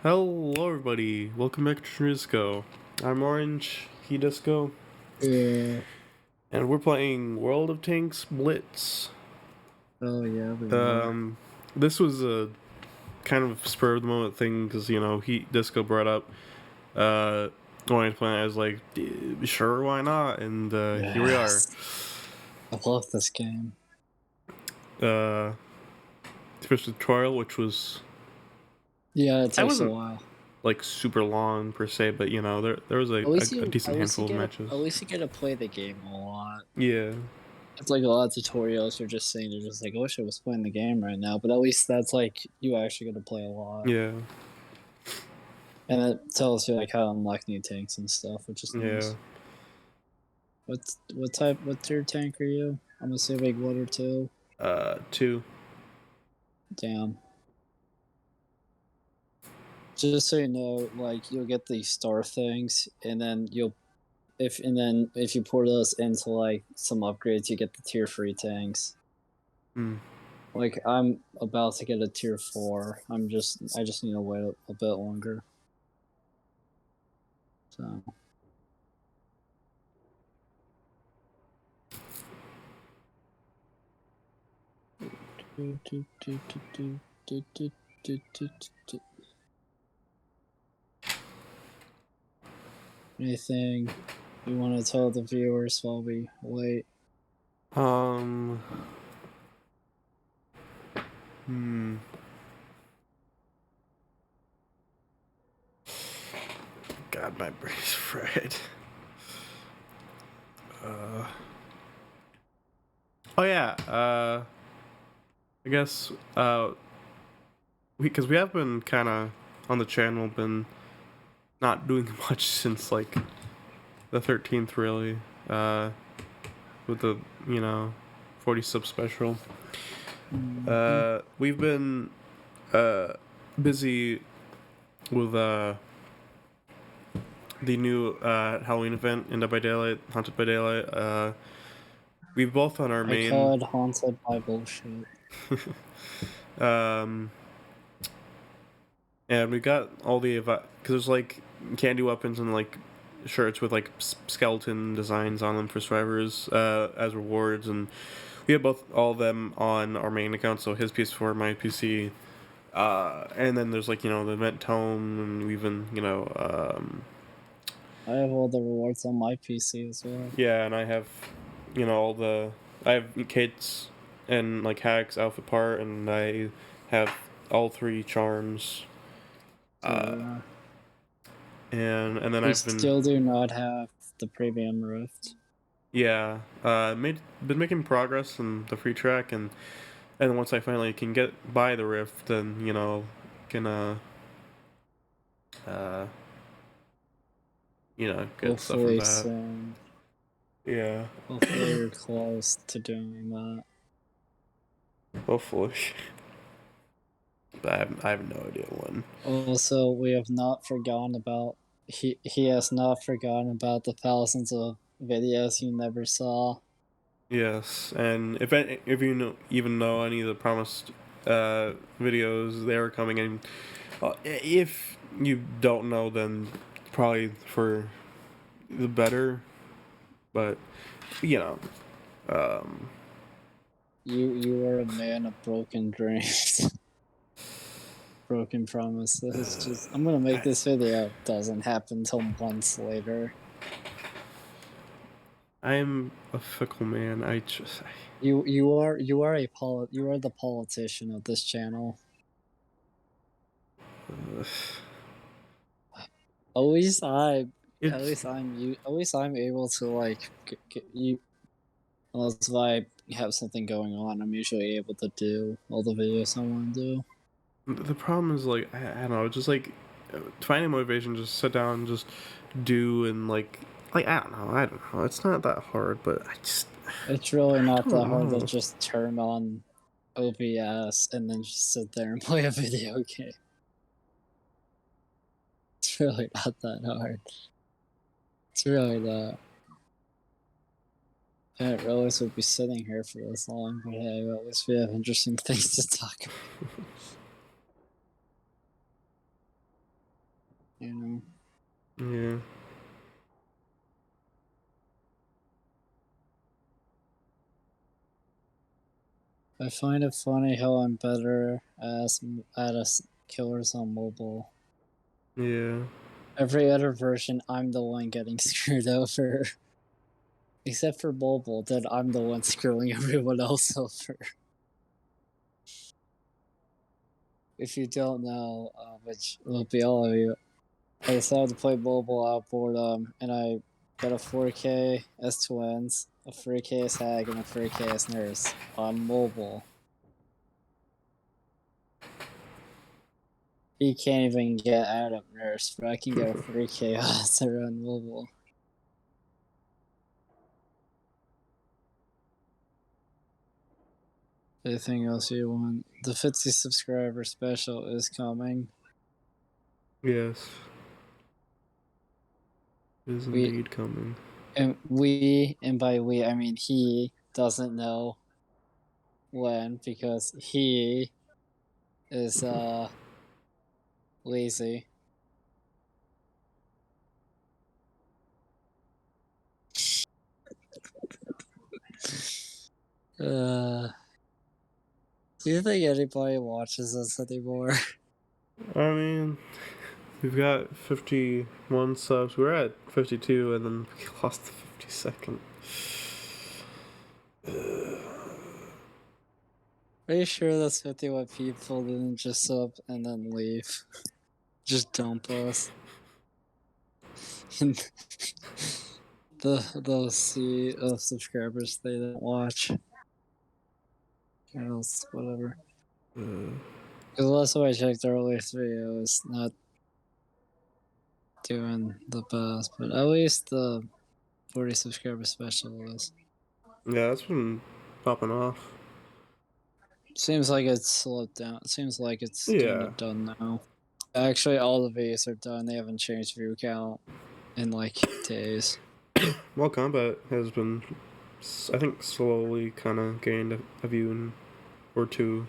Hello, everybody. Welcome back to ORANGED1SCO. I'm Orange, he Disco, Yeah. and we're playing World of Tanks Blitz. Oh yeah, we are. This was a kind of spur of the moment thing because he Disco brought up wanting to play. I was like, sure, why not? And here we are. Yes. I love this game. Finished the tutorial, which was Yeah, it I takes a wasn't while. like super long per se, but there was a decent handful of matches. At least you get to play the game a lot. Yeah. It's like a lot of tutorials you're just saying you're just like, I wish I was playing the game right now, but at least that's like you actually get to play a lot. Yeah. And it tells you like how to unlock new tanks and stuff, which is nice. Yeah. What tier tank are you? I'm assuming 1 or 2. 2. Damn. Just so you know, like you'll get these star things, and then if you pour those into like some upgrades, you get the tier 3 tanks. Like I'm about to get a tier 4. I just need to wait a bit longer. So. Anything you want to tell the viewers while we wait? God, my brain's fried. Oh yeah. I guess because we have been kind of on the channel been not doing much since like the 13th really. With the 40 sub special. We've been busy with the new Halloween event, Dead by Daylight, Haunted by Daylight. We both on our main. I call it haunted by bullshit. And we got all the because there's like candy weapons and like shirts with like skeleton designs on them for survivors as rewards, and we have all of them on our main account. So his PS4, my PC, and then there's like the event tome, and even I have all the rewards on my PC as well. yeah, and I have I have Kate's and like Hack's outfit part, and I have all 3 charms. And then we I've been still do not have the premium rift. Yeah, been making progress in the free track, and once I finally can get by the rift, then can get Hopefully stuff from that. soon. Yeah. Hopefully you're close to doing that. Hopefully. But I have no idea when. Also, we have not forgotten about he has not forgotten about the thousands of videos you never saw. Yes, and if you even know any of the promised videos, they are coming in. If you don't know, then probably for the better. But You are a man of broken dreams. Broken promises. Just I'm gonna make this video. It doesn't happen till months later. I'm a fickle man. You are the politician of this channel. At least I'm able to like get you. Unless if I have something going on, I'm usually able to do all the videos I want to do. The problem is like I don't know, just like finding motivation, just sit down, and just do, and like I don't know. It's not that hard, but It's really not that hard know. to just turn on OBS and then just sit there and play a video game. It's really not that hard. It's really not. I didn't realize we'd be sitting here for this long, but hey, at least we have interesting things to talk about. you know. Yeah. I find it funny how I'm better at killers on mobile. Yeah. Every other version, I'm the one getting screwed over. Except for mobile, then I'm the one screwing everyone else over. If you don't know, which will be all of you, I decided to play mobile out boredom, and I got a 4K as twins, a 3K as hag, and a 3K as nurse on mobile. You can't even get out of nurse, but I can get a 3K Oscar on mobile. Anything else you want? The 50 subscriber special is coming. Yes. It is indeed coming. And by we, I mean he doesn't know when, because he is lazy. Do you think anybody watches us anymore? I mean, we've got 51 subs. We're at 52, and then we lost the 52nd. Are you sure that's 51 people didn't just sub and then leave? Just dump us. They'll see of subscribers they don't watch. Or else, whatever. Because last time I checked, our latest video is not doing the best, but at least the 40 subscriber special is. Yeah, that's been popping off. Seems like it's slowed down. It seems like it's kind of done now. Actually, all the videos are done. They haven't changed view count in like days. Well, combat has been, I think, slowly kind of gained a view or two.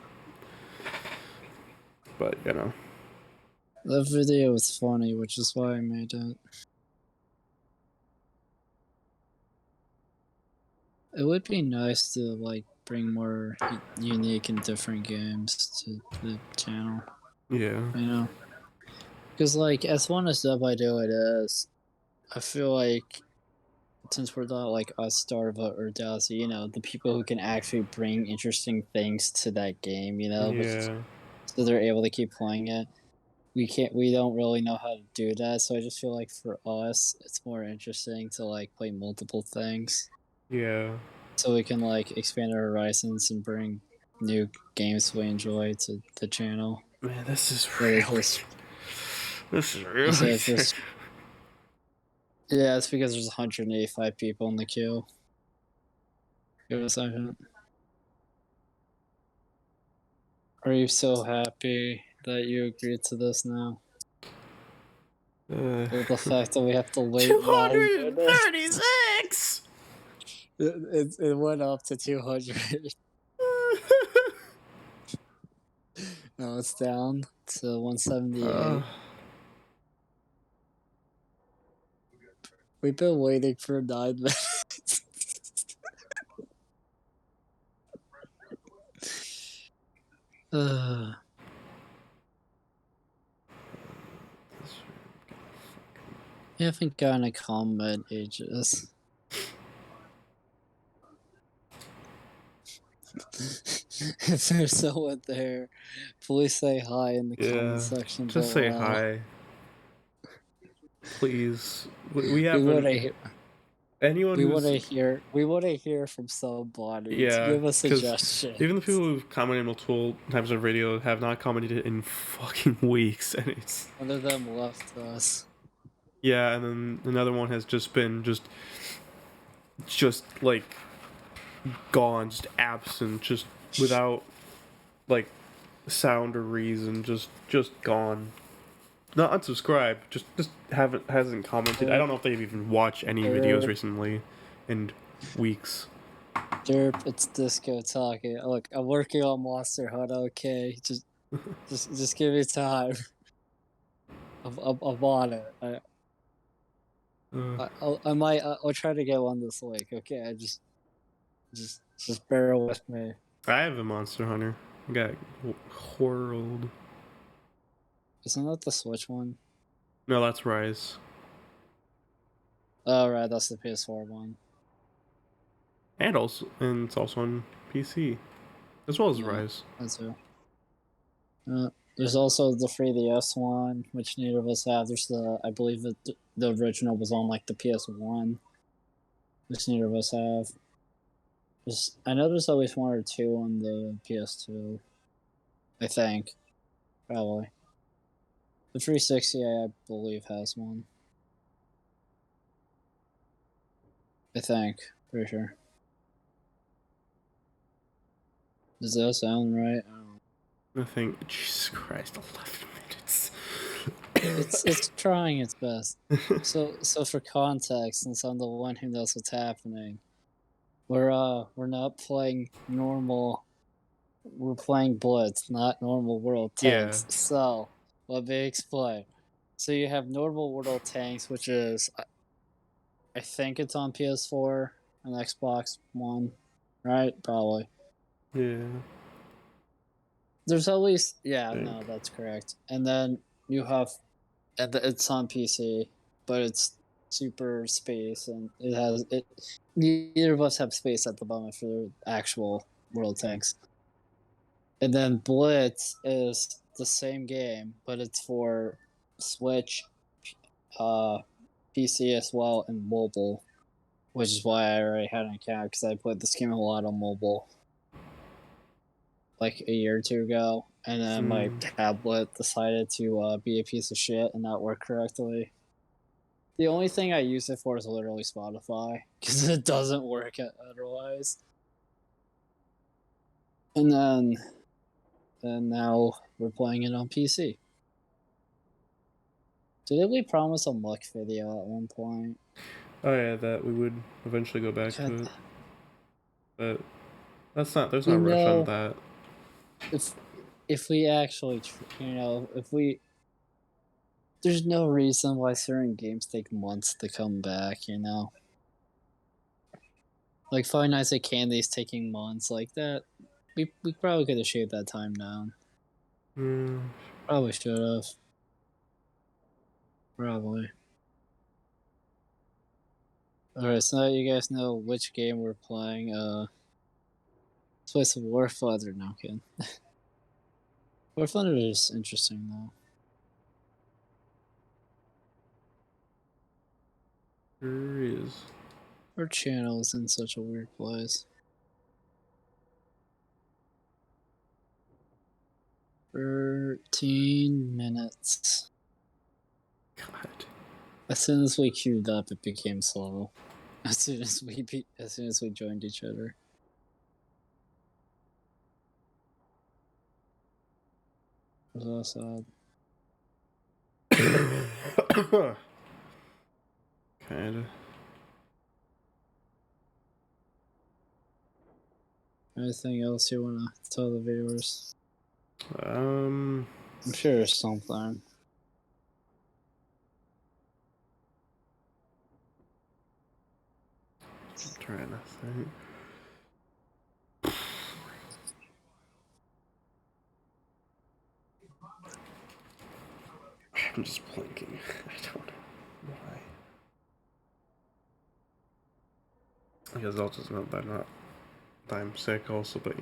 But, you know. That video was funny, which is why I made it. It would be nice to like bring more unique and different games to the channel. Yeah. You know, because like as fun as stuff I do it is, I feel like since we're not like us, Starva or Dazzy, you know, the people who can actually bring interesting things to that game, you know, Yeah. so they're able to keep playing it. We don't really know how to do that, so I just feel like for us, it's more interesting to like play multiple things. Yeah. So we can like expand our horizons and bring new games we enjoy to the channel. Man, this is really just, yeah, it's because there's 185 people in the queue. Give it a second. Are you so happy that you agreed to this now? With the fact that we have to wait 236! It went up to 200. No, it's down to 178. We've been waiting for 9 minutes. We haven't gotten a comment in ages. If there's someone there, please say hi in the comment section below. Just say hi. Please. We have anyone we want to hear from somebody. Yeah, give us suggestions. Even the people who've commented multiple times on video have not commented in fucking weeks, and it's one of them left us. Yeah, and then another one has just been just like gone, just absent, just without like sound or reason, just gone. Not unsubscribed, just hasn't commented. I don't know if they've even watched any videos recently in weeks. Derp, it's Disco talking. Look, I'm working on Monster Hunt. Okay, just give me time. I'm on it. Uh, I might. I'll try to get one this week. Okay, just bear with me. I have a Monster Hunter. I got World. Isn't that the Switch one? No, that's Rise. Oh right, that's the PS4 one. And it's also on PC as well as Yeah, Rise. that's it. There's also the 3DS one, which neither of us have. There's I believe the original was on like the PS1, which neither of us have. I know there's always one or two on the PS2. I think, probably. The 360, I believe, has one. I think, pretty sure. Does that sound right? I think, Jesus Christ, 11 minutes. It's trying its best. So for context, since I'm the one who knows what's happening, we're not playing normal. We're playing Blitz, not normal world Yeah. tanks. So let me explain. So you have normal world tanks, which is I think it's on PS4 and Xbox One, right? Probably. Yeah. There's always I think. no, that's correct. And then you have it's on PC, but it's super space and it has it. Neither of us have space at the moment for actual world tanks. And then Blitz is the same game, but it's for Switch, uh, PC as well, and mobile, which is why I already had an account because I played this game a lot on mobile like a year or two ago, and then my tablet decided to be a piece of shit and not work correctly. The only thing I use it for is literally Spotify because it doesn't work otherwise. And now we're playing it on PC. Didn't we promise a luck video at one point? Oh yeah, that we would eventually go back God, to it, but there's you no rush on know, that. if we actually, if we, there's no reason why certain games take months to come back. Like Five Nights at Candy's taking months like that. We probably could have shaved that time down. Probably should have. Probably. Alright, so now you guys know which game we're playing. Let's play some War Thunder now, kid. War Thunder is interesting though. There is. Our channel is in such a weird place. 13 minutes. God. As soon as we queued up, it became slow. As soon as we joined each other. It was so sad. Kinda. Anything else you wanna tell the viewers? I'm sure there's something. trying to think. I'm just blinking. I don't know why. I guess I'll just know that I'm sick also, but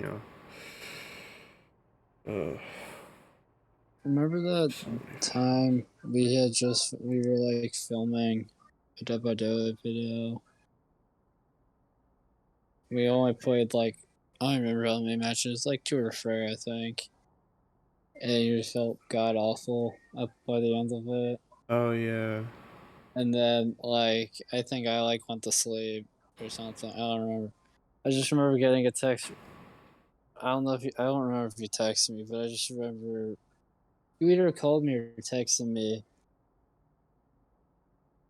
Remember that time we were like filming a Dead by Daylight video? We only played like I don't remember how many matches, like 2 or 3, I think. And you just felt god awful up by the end of it. Oh yeah. And then like I think I like went to sleep or something. I don't remember. I just remember getting a text. I don't remember if you texted me, but I just remember you either called me or texted me,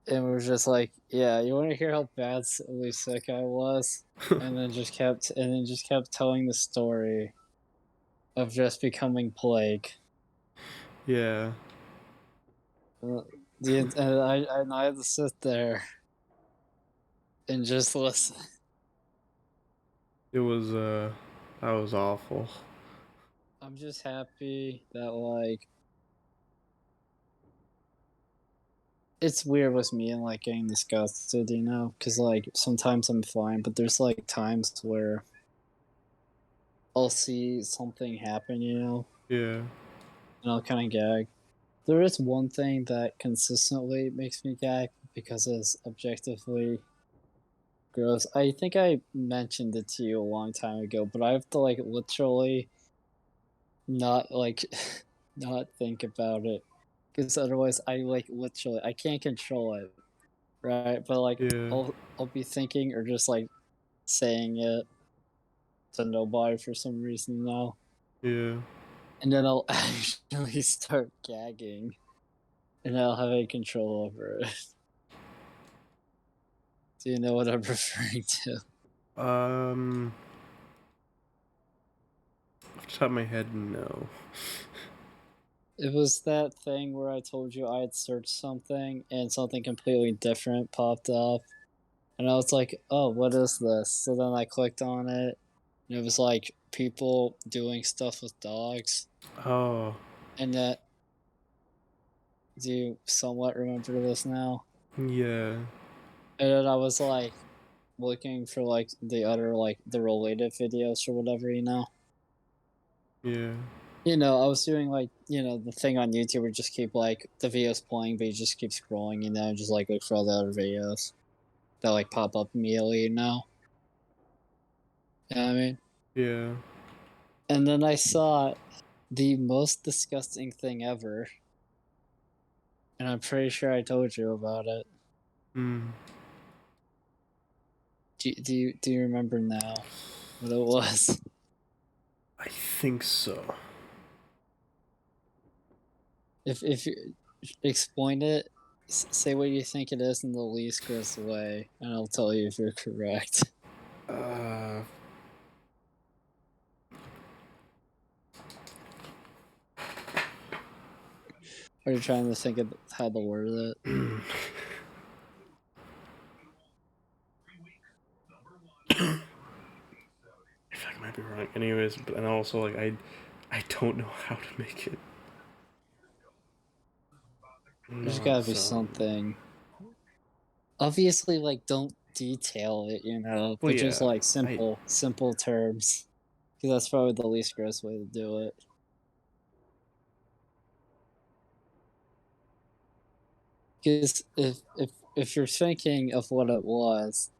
and we were just like, "Yeah, you want to hear how badly sick I was?" And then just kept telling the story of just becoming plague. Yeah. Uh, and I had to sit there and just listen. It was that was awful. I'm just happy that like it's weird with me and like getting disgusted, you know, because like sometimes I'm fine, but there's like times where I'll see something happen, you know, Yeah. and I'll kind of gag. There is one thing that consistently makes me gag because it's objectively gross. I think I mentioned it to you a long time ago, but I have to like literally not like not think about it because otherwise I like literally I can't control it, right? But like Yeah. I'll be thinking or just like saying it to nobody for some reason now, Yeah. and then I'll actually start gagging, and I'll have any control over it. Do you know what I'm referring to? Um, off the top of my head, no. It was that thing where I told you I had searched something and something completely different popped up. And I was like, oh, what is this? So then I clicked on it, and it was like people doing stuff with dogs. Oh, And that, do you somewhat remember this now? yeah. And then I was like looking for like the other, like the related videos or whatever, you know? Yeah. You know, I was doing like, you know, the thing on YouTube where you just keep like the videos playing, but you just keep scrolling, you know, and just like look for all the other videos that like pop up immediately, you know? You know what I mean? Yeah. And then I saw the most disgusting thing ever, and I'm pretty sure I told you about it. Hmm. Do you remember now what it was? I think so. If you explain it, say what you think it is in the least gross way, and I'll tell you if you're correct. Uh, Are you trying to think of how to word it? I feel like I might be wrong. Anyways, but and also like I don't know how to make it There's not gotta be sound. something. Obviously, like don't detail it, you know, Well, but just yeah. like I simple terms, because that's probably the least gross way to do it. Because if you're thinking of what it was,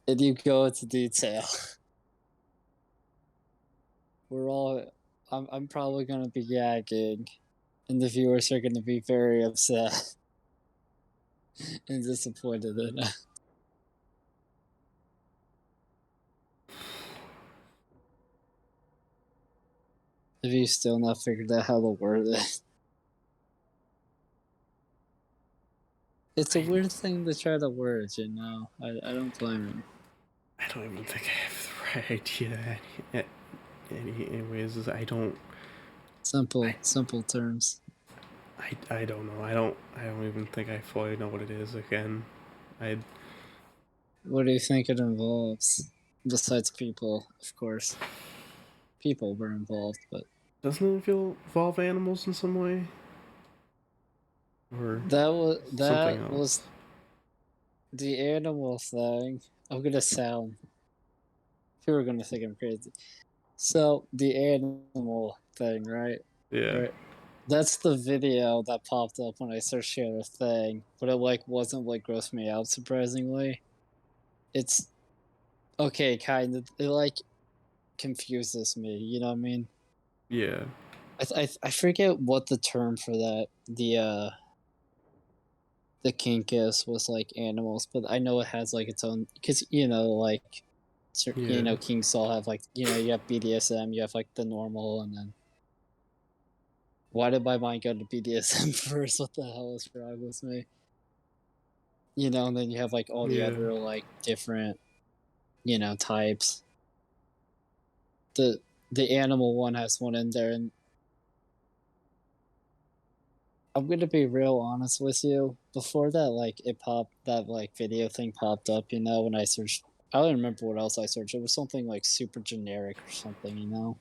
and you go into detail, we're all I'm probably gonna be gagging, and the viewers are gonna be very upset and disappointed in it. If you still not figured out how to word it, it's a I weird thing to try to word, you know. I don't blame you. I don't even think I have the right idea. Anyways, I don't. I Simple terms. I don't know. I don't even think I fully know what it is again. I What do you think it involves? Besides people, of course. People were involved, but doesn't it feel involve animals in some way or something that else? was the animal thing. I'm gonna sound. People are gonna think I'm crazy. So the animal thing, right? Yeah. Right. That's the video that popped up when I searched the other thing, but it like wasn't like grossed me out surprisingly. It's okay, kind of. It like confuses me. You know what I mean? Yeah. I forget what the term for that the kink is was like animals, but I know it has like its own because you know like you Yeah. know kinks all have like you know you have BDSM, you have like the normal, and then why did my mind go to BDSM first? What the hell is wrong with me? You know, and then you have like all the Yeah. other like different you know types. The animal one has one in there, and I'm gonna be real honest with you. Before that, like it popped, that like video thing popped up. When I searched, I don't remember what else I searched. It was something like super generic or something. You know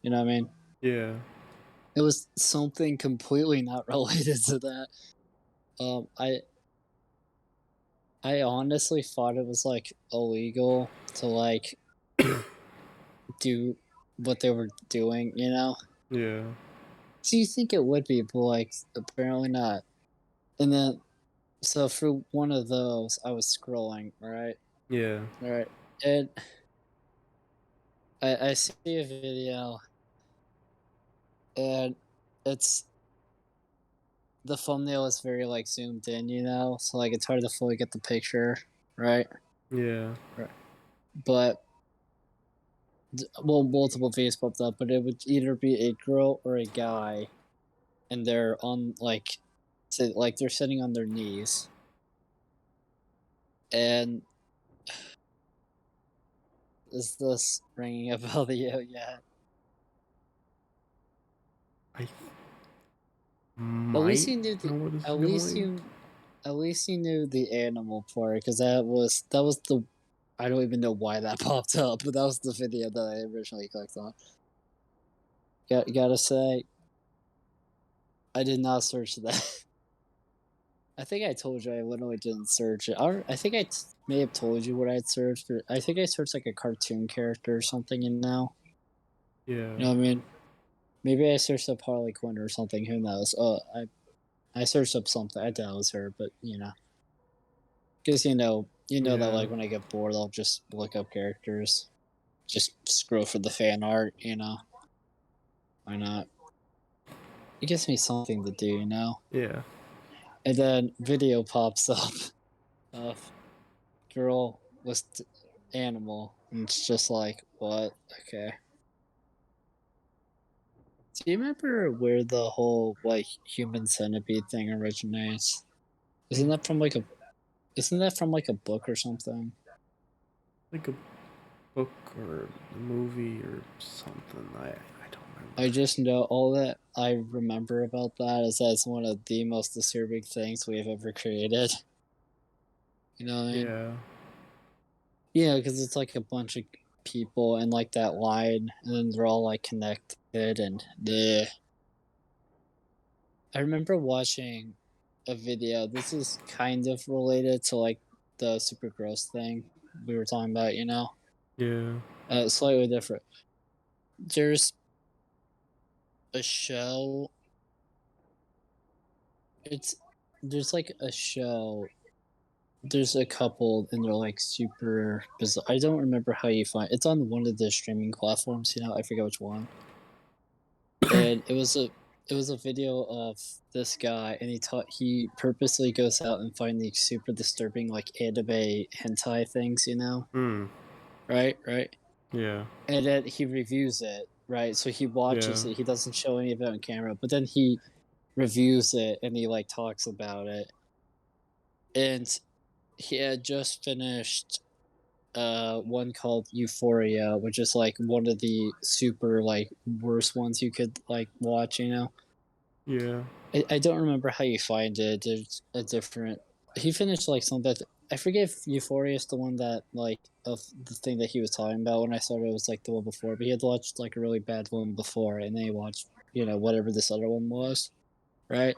what I mean? Yeah. It was something completely not related to that. Um, I I honestly thought it was like illegal to like do what they were doing. Yeah. So you think it would be, but like apparently not. And then so for one of those, I was scrolling, right? Yeah. All right. And I see a video and it's the thumbnail is very like zoomed in, so like it's hard to fully get the picture, right? Yeah. Right. But well, multiple videos popped up, but it would either be a girl or a guy, and they're on like, say, like they're sitting on their knees, and is this ringing a bell to you yet? I At least might you knew know the. where this At is least going. you. At least you knew the animal part because that was the. I don't even know why that popped up, but that was the video that I originally clicked on. Gotta say, I did not search that. I think I told you I literally didn't search it. I think may have told you what I'd searched, but I think I searched like a cartoon character or something. Yeah. You know what I mean? Maybe I searched up Harley Quinn or something. Who knows? I searched up something. I doubt it was her, but because that Yeah. like when I get bored, I'll just look up characters, just scroll for the fan art. Why not? It gives me something to do. Yeah. And then video pops up of girl with animal, and it's just like, what? Okay. Do you remember where the whole like human centipede thing originates? Isn't I that from like a isn't that from like a book or something? like a book or a movie or something. I don't I remember. just know all that I remember about that is that it's one of the most disturbing things we have ever created. You know what I mean? Yeah. Yeah, because it's like a bunch of people and like that line, and then they're all like connected and the. I remember watching a video. This is kind of related to like the super gross thing we were talking about. Yeah. Slightly different. There's a show. It's there's like a show. There's a couple and they're like super bizarre. I don't remember how you find it's on one of the streaming platforms. I forget which one. And it was a video of this guy, and he purposely goes out and find these super disturbing like anime hentai things. Hmm. Right, Yeah. and then he reviews it. Right, so he watches Yeah. it. He doesn't show any of it on camera, but then he reviews it and he like talks about it. And he had just finished one called Euphoria, which is like one of the super like worst ones you could like watch. Yeah. I don't remember how you find it. There's a different. He finished like some that I forget if Euphoria is the one that like of the thing that he was talking about when I started. It was like the one before, but he had watched like a really bad one before, and then he watched whatever this other one was, right?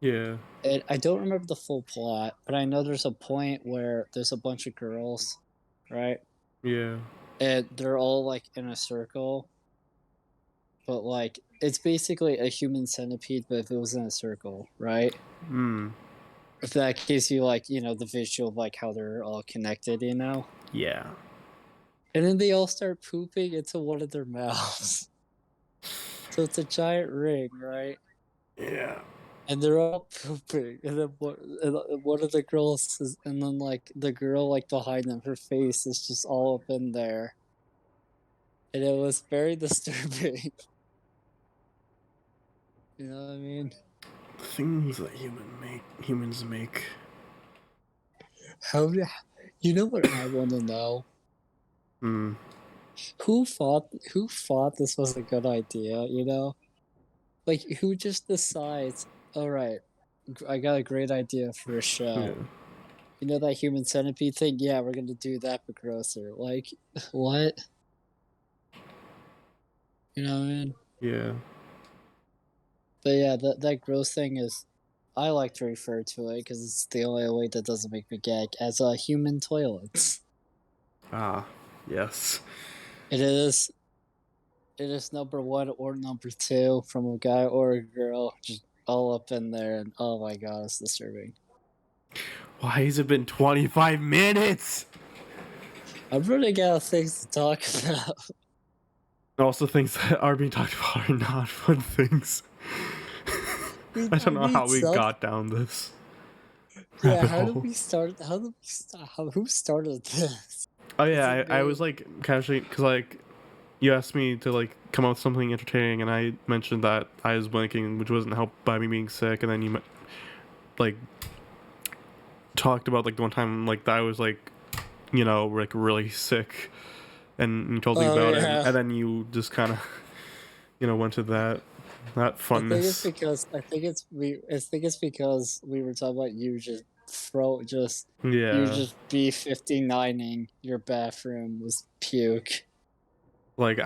Yeah. And I don't remember the full plot, but I know there's a point where there's a bunch of girls, right? Yeah. And they're all like in a circle, but like it's basically a human centipede, but if it was in a circle, right? Hmm. If that gives you like the visual of like how they're all connected. Yeah. And then they all start pooping into one of their mouths. So it's a giant ring, right? Yeah. And they're all pooping, and then one of the girls is, and then like the girl like behind them, her face is just all up in there, and it was very disturbing. You know what I mean? Things that humans make. How do you know what I want to know? Hmm. Who thought this was a good idea? Like, who just decides, "Alright, I got a great idea for a Yeah. show." You know that human centipede thing? Yeah, we're gonna do that, but grosser. Like, what? You know what I mean? Yeah. But yeah, that gross thing is I like to refer to it because it's the only way that doesn't make me gag as a human toilets. Ah, yes. It is number one or number two from a guy or a girl, just all up in there, and oh my god, it's disturbing. Why has it been 25 minutes? I'm running out of things to talk about. Also, things that are being talked about are not fun things. I I don't know need how we something. got down this Yeah, rabbit how did hole. we start? How did we start? Who started this? Oh Was yeah, it I me? was like casually because like you asked me to like come up with something entertaining, and I mentioned that I was blanking, which wasn't helped by me being sick, and then you like talked about like the one time like that I was like like really sick, and you told me Oh about it, yeah. and then you just kind of went to that I think it's funness. because I think it's because we were talking about you just you Yeah, just B59ing your bathroom was puke. like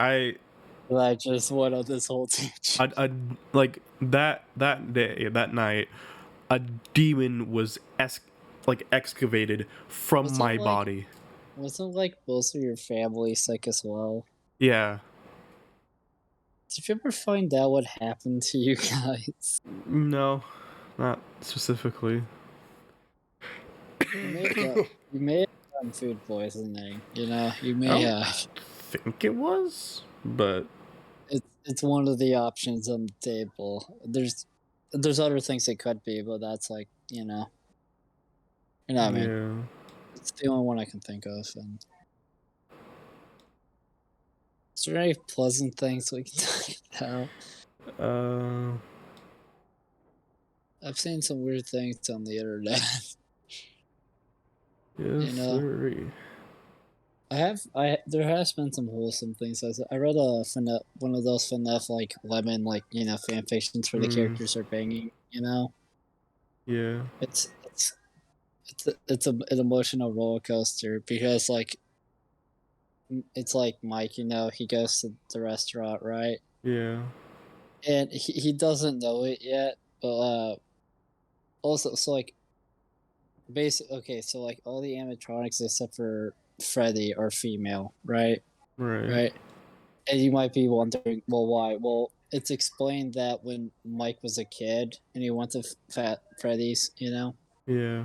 And I just went on this whole tangent. I like that day, that night, a demon was like excavated from Was it my like body. most of your family sick as well? Yeah. Did you ever find out what happened to you guys? No, not specifically. You may have got you may have gotten food poisoning, you know? You I may don't have. think it was, but It's one of the options on the table. There's other things it could be, but that's like, you know what I mean? yeah. It's the only one I can think of. And is there any pleasant things we can talk about? Uh, I've seen some weird things on the internet. yes, you know, sir. I there has been some wholesome things. I read one of those FNF like lemon fan fictions where the Mm, characters are banging. You know, yeah, it's an emotional roller coaster because it's like Mike. He goes to the restaurant, right? yeah, And he doesn't know it yet, but also so like basic okay, so like all the animatronics except for Freddy are female, right? right, Right. And you might be wondering, well, why? Well, it's explained that when Mike was a kid and he went to Fat Freddy's, yeah,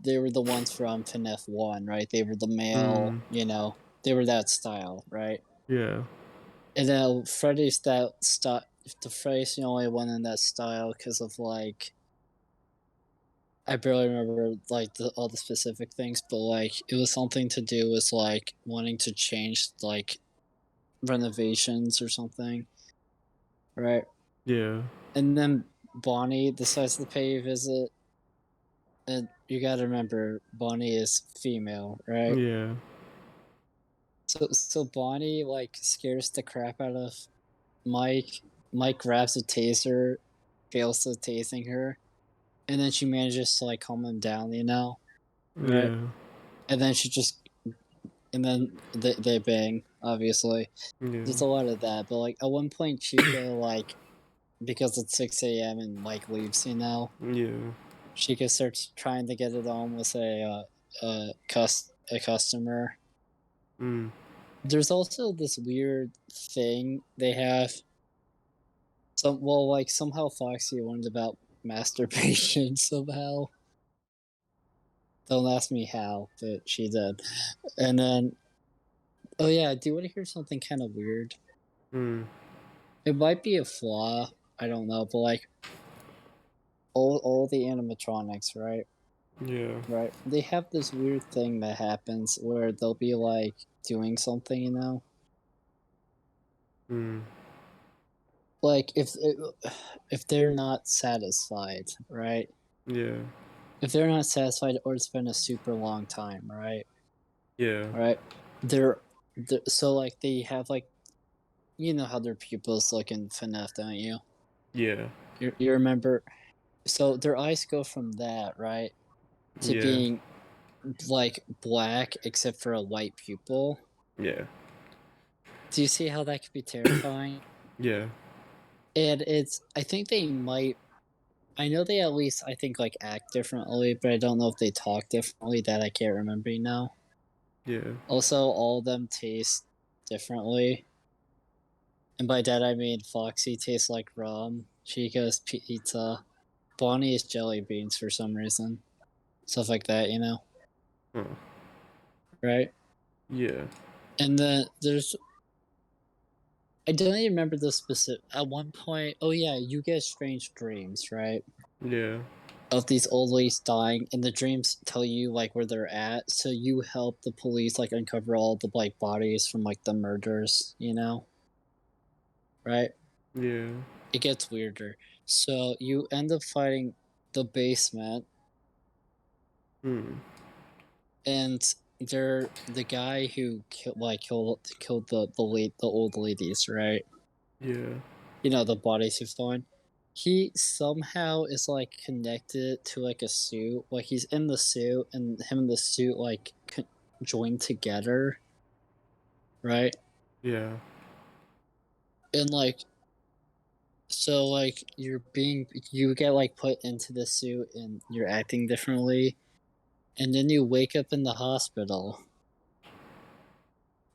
they were the ones from FNF 1, right? They were the male, mm, they were that style, right? yeah, And then Freddy's that style. The Freddy's the only one in that style because of like I barely remember like all the specific things, but like it was something to do with like wanting to change like renovations or something, right? yeah, And then Bonnie decides to pay a visit, and you gotta remember Bonnie is female, right? yeah, So Bonnie like scares the crap out of Mike. Mike grabs a taser, fails to tasing her, and then she manages to like calm him down, right? yeah, And then they bang, obviously. yeah, There's a lot of that, but like at one point Chica like because it's 6 a.m. and Mike leaves, yeah, Chica starts trying to get it on with a customer. mm, There's also this weird thing they have. Like somehow Foxy learned about masturbation somehow. Don't ask me how, but she did. And then, oh yeah, do you want to hear something kind of weird? mm, It might be a flaw. I don't know, but like all the animatronics, right? yeah, Right. They have this weird thing that happens where they'll be like doing something, mm, like if they're not satisfied, right? yeah, If they're not satisfied or it's been a super long time, right? yeah, Right? They're so like they have like you know how their pupils look in FNAF, don't you? Yeah. You remember? So their eyes go from that, right, to Yeah. being like black except for a white pupil. Yeah. Do you see how that could be terrifying? Yeah. And it's I think they might I know they at least I think like act differently, but I don't know if they talk differently. That I can't remember now. Yeah. Also, all of them taste differently. And by that I mean Foxy tastes like rum, Chica's pizza, Bonnie is jelly beans for some reason. Stuff like that, you know? Huh. Right? Yeah. And then there's I don't even remember the specific at one point oh yeah, you get strange dreams, right? Yeah. Of these old ladies dying, and the dreams tell you like where they're at, so you help the police like uncover all the like bodies from like the murders, you know? Right? Yeah. It gets weirder. So you end up fighting the basement, Hmm. and they're the guy who killed the old ladies, right? Yeah. You know the bodies he found. He somehow is like connected to like a suit. Like he's in the suit, and him and the suit like joined together, right? Yeah. And like so, like you get like put into the suit, and you're acting differently, and then you wake up in the hospital.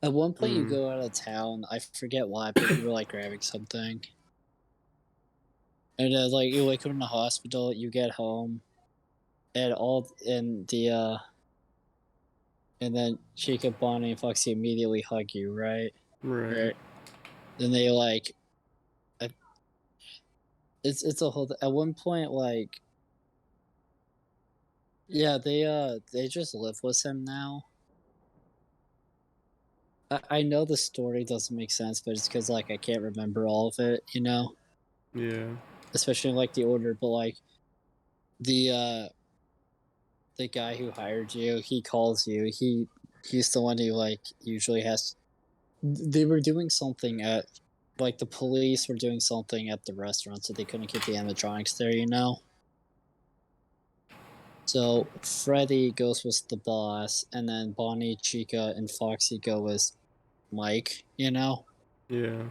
At one point, you Hmm. go out of town. I forget why, but you were like grabbing something, and like you wake up in the hospital. You get home, and all and the and then Chica, Bonnie, and Foxy immediately hug you, right? Right. Right. Then they like it's a whole. At one point, like yeah, they just live with him now. I know the story doesn't make sense, but it's because like I can't remember all of it, you know, Yeah. especially in, like the order. But like the uh the guy who hired you, he calls you. He's the one who like usually has. They were doing something at like the police were doing something at the restaurant, so they couldn't keep the animatronics there, you know. So Freddy goes with the boss, and then Bonnie, Chica, and Foxy go with Mike, you know. Yeah.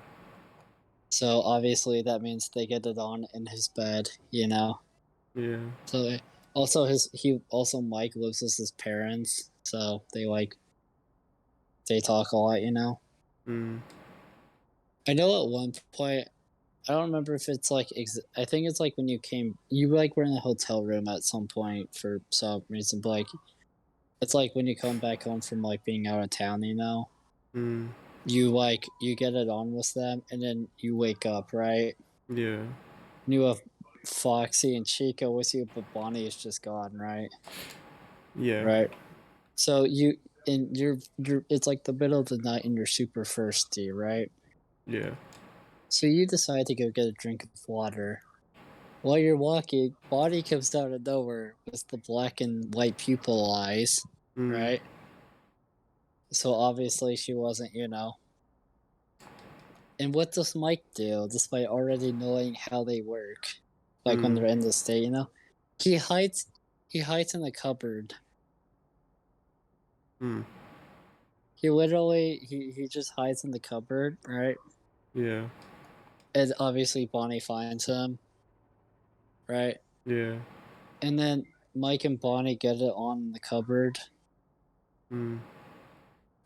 So obviously that means they get it on in his bed, you know. Yeah. So also he also Mike lives with his parents, so they talk a lot, you know. Hmm. I know at one point I don't remember if it's like I think it's like when you like were in a hotel room at some point for some reason, but like it's like when you come back home from like being out of town, you know. Hmm. You get it on with them, and then you wake up, right? Yeah. And you have Foxy and Chica with you, but Bonnie is just gone, right? Yeah. Right. So you're it's like the middle of the night and you're super thirsty, right? Yeah. So you decide to go get a drink of water. While you're walking, Bonnie comes out of nowhere with the black and white pupil eyes, Hmm. right? So obviously she wasn't, you know. And what does Mike do, despite already knowing how they work? Like when Hmm. they're in the state, you know? He hides he hides in the cupboard. Hmm. He just hides in the cupboard, right? Yeah. And obviously Bonnie finds him, right? Yeah. And then Mike and Bonnie get it on the cupboard. Hmm.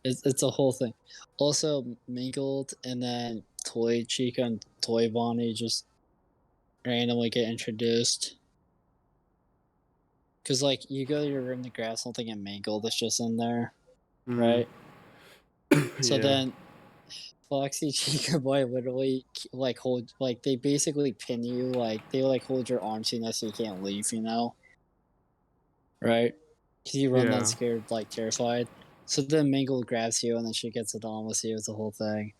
It's a whole thing. Also mingled, and then Toy Chica and Toy Bonnie just randomly get introduced. Cause like you go to your room to grab something and mingled it's just in there, Hmm. right? So Yeah. then Foxy, Chica, Boy literally like hold like they basically pin you like they like hold your arms, you know, so you can't leave, you know, right? Cause you run down Yeah. scared, like terrified. So then Mingle grabs you, and then she gets it on with you. It's the whole thing.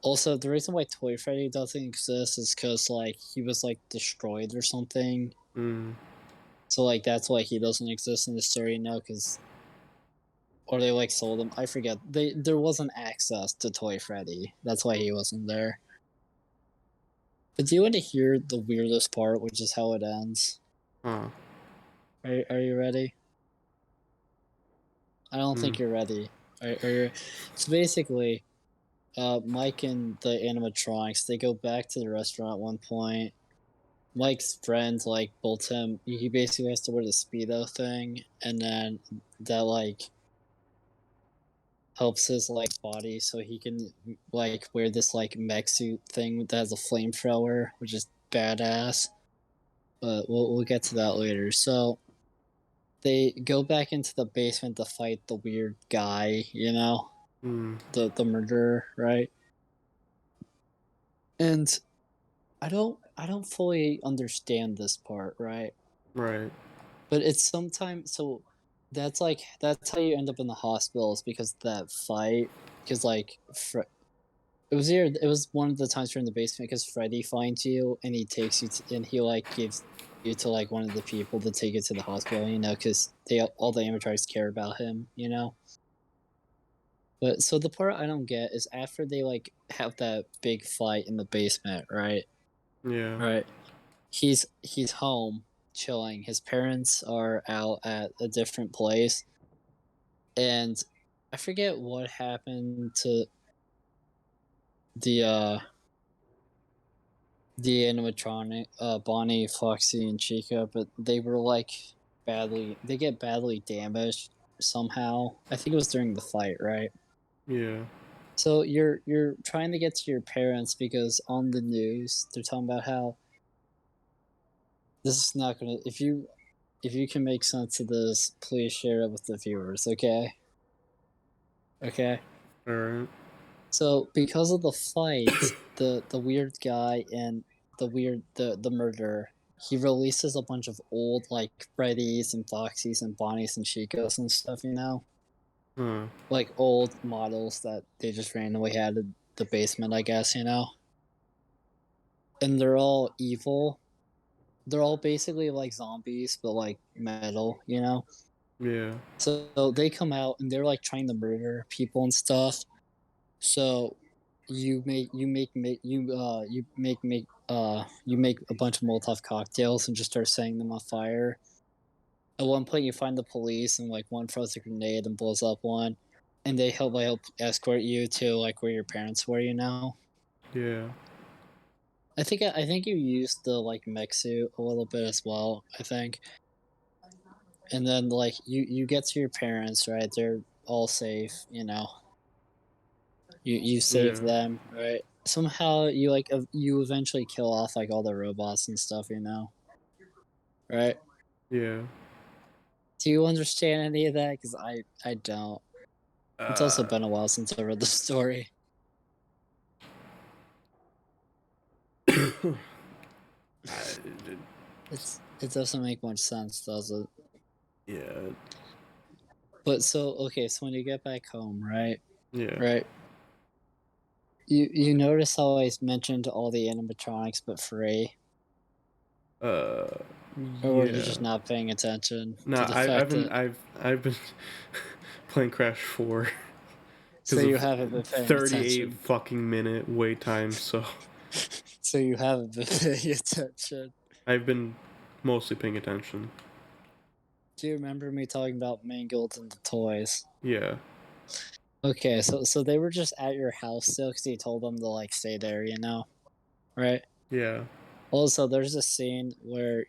Also, the reason why Toy Freddy doesn't exist is because like he was like destroyed or something. Hmm. So like that's why he doesn't exist in the story now. Because or they like sold him. I forget. There wasn't access to Toy Freddy. That's why he wasn't there. But do you want to hear the weirdest part, which is how it ends? Huh. Are you ready? I don't Hmm. think you're ready. Are you? So basically, Mike and the animatronics, they go back to the restaurant at one point. Mike's friend like built him. He basically has to wear the speedo thing, and then that like helps his like body so he can like wear this like mech suit thing that has a flamethrower, which is badass. But we'll get to that later. So they go back into the basement to fight the weird guy, you know, Hmm. the murderer, right? And I don't fully understand this part, right? Right. But it's sometimes so that's how you end up in the hospital is because of that fight. Because like it was one of the times you're in the basement because Freddy finds you and he takes you and he like gives you to like one of the people to take you to the hospital, you know, because they all the animatronics care about him, you know. But so the part I don't get is after they like have that big fight in the basement, right? Yeah. Right. He's home chilling. His parents are out at a different place, and I forget what happened to the uh the animatronic Bonnie, Foxy, and Chica, but they were like they get badly damaged somehow. I think it was during the fight, right? Yeah. So you're trying to get to your parents because on the news they're talking about how this is not gonna if you can make sense of this, please share it with the viewers, okay? Okay. All right. So because of the fight, the weird guy and the murderer, he releases a bunch of old like Freddy's and Foxy's and Bonnie's and Chico's and stuff, you know? Huh. Like old models that they just randomly had in the basement, I guess, you know? And they're all evil. They're all basically like zombies, but like metal, you know? Yeah. So they come out and they're like trying to murder people and stuff. So you make a bunch of Molotov cocktails and just start setting them on fire. At one point, you find the police and like one throws a grenade and blows up one, and they help escort you to like where your parents were. You know, Yeah. I think you used the like mech suit a little bit as well. I think, and then like you get to your parents, right? They're all safe. You know, you save Yeah. them, right? Somehow you like you eventually kill off like all the robots and stuff, you know, right? Yeah. Do you understand any of that? Because I don't. It's also Uh. been a while since I read the story. I, It doesn't make much sense, does it? yeah. But so okay, so when you get back home, right, Yeah. right, you notice how I mentioned all the animatronics but free, Uh. or were you Yeah. just not paying attention to Nah. the I've fact been that I've been playing Crash 4 so because you of haven't been paying 38 attention? fucking minute wait time. So So you haven't been paying attention. I've been mostly paying attention. Do you remember me talking about Mangled and the toys? Yeah. Okay, so they were just at your house still because you told them to like stay there, you know, right? Yeah. Also, there's a scene where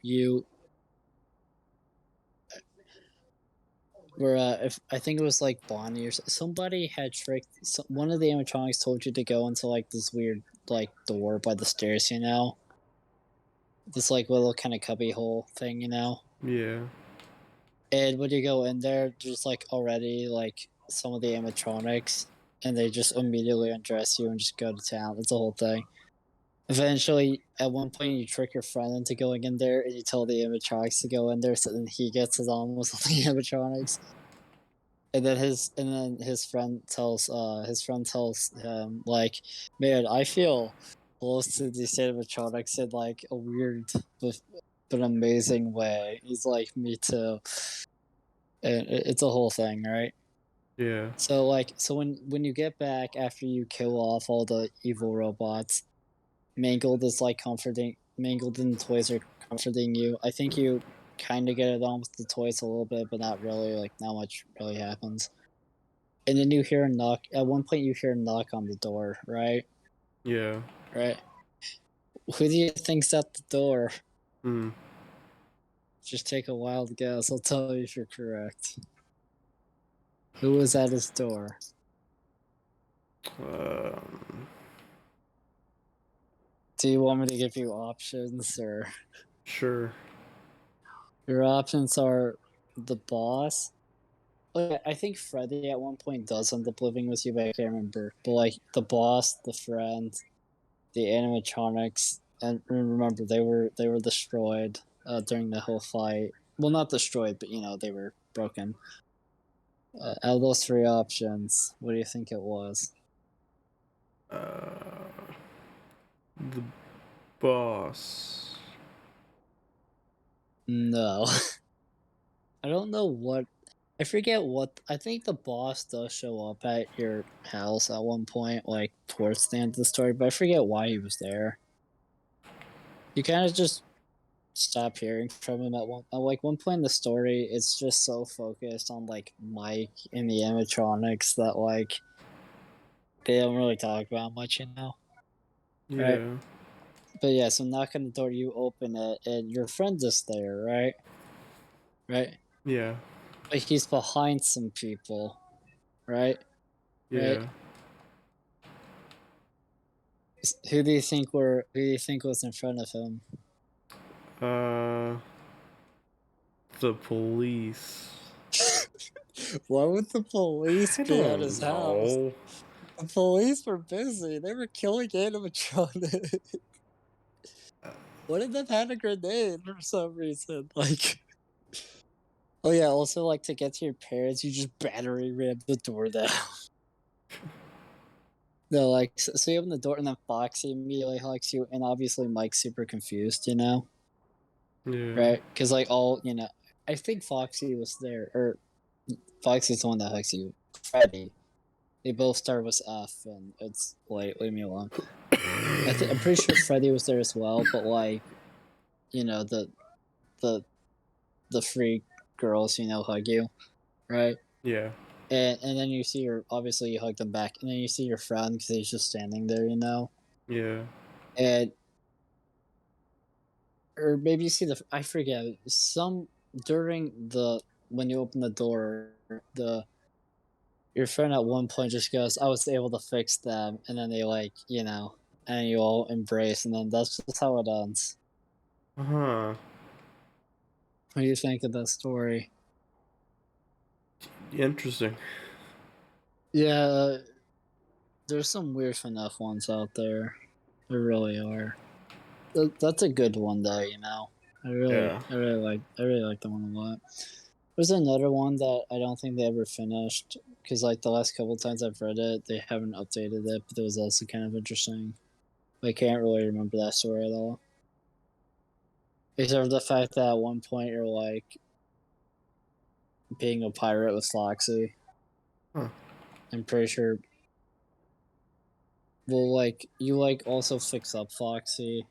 if I think it was like Bonnie or somebody had tricked one of the animatronics told you to go into like this weird like door by the stairs, you know, this like little kind of cubby hole thing, you know. Yeah. And when you go in there, there's like already like some of the animatronics, and they just immediately undress you and just go to town. It's the whole thing. Eventually, at one point, you trick your friend into going in there, and you tell the animatronics to go in there, so then he gets his arm with the animatronics. And then his friend tells him like, man, I feel close to these animatronics in like a weird but, but amazing way. He's like, me too, and it's a whole thing, right? Yeah. So when you get back after you kill off all the evil robots, Mangled and the toys are comforting you. I think you kind of get it on with the toys a little bit, but not really. Like not much really happens. And then you hear a knock. At one point, you hear a knock on the door. Right. Yeah. Right. Who do you think's at the door? Hmm. Just take a wild guess. I'll tell you if you're correct. Who was at his door? Um. Do you want me to give you options or? Sure. Your options are the boss. Like, I think Freddy at one point does end up living with you, but I can't remember. But like the boss, the friend, the animatronics, and remember they were destroyed during the whole fight. Well, not destroyed, but they were broken. Out of those three options, what do you think it was? Uh. The boss. No, I don't know what. I forget what. I think the boss does show up at your house at one point, like towards the end of the story, but I forget why he was there. You kind of just stop hearing from him at like one point in the story. It's just so focused on like Mike and the animatronics that like they don't really talk about much, right? Yeah. But yeah, so knock on the door, you open it, and your friend is there, right? Right? Yeah. But he's behind some people, right? Right? Yeah. Who do you think was in front of him? Uh. The police. Why would the police I be at his don't house? know. The police were busy. They were killing animatronics. One of them had a grenade for some reason. Like, oh yeah. Also, like to get to your parents, you just battery ram the door down. No, like so you open the door and then Foxy immediately hugs you, and obviously Mike's super confused, Yeah. right? Because like I think Foxy was there, or Foxy's the one that hugs you. Freddy. They both start with F, and it's like leave me alone. I'm pretty sure Freddy was there as well, but like you know the the the free girls hug you, right? Yeah. And then you see obviously you hug them back, and then you see your friend because he's just standing there, Yeah. and or maybe you see I forget some during the when you open the door the your friend at one point just goes, I was able to fix them, and then they and you all embrace, and then that's just how it ends. Uh-huh. What do you think of that story? Interesting. Yeah, there's some weird FNAF ones out there. There really are. That's a good one though, Yeah. I really like that one a lot. There's another one that I don't think they ever finished because like the last couple times I've read it, they haven't updated it, but it was also kind of interesting. I can't really remember that story at all. Except for the fact that at one point you're like being a pirate with Foxy. Huh. I'm pretty sure. Well, like you also fix up Foxy.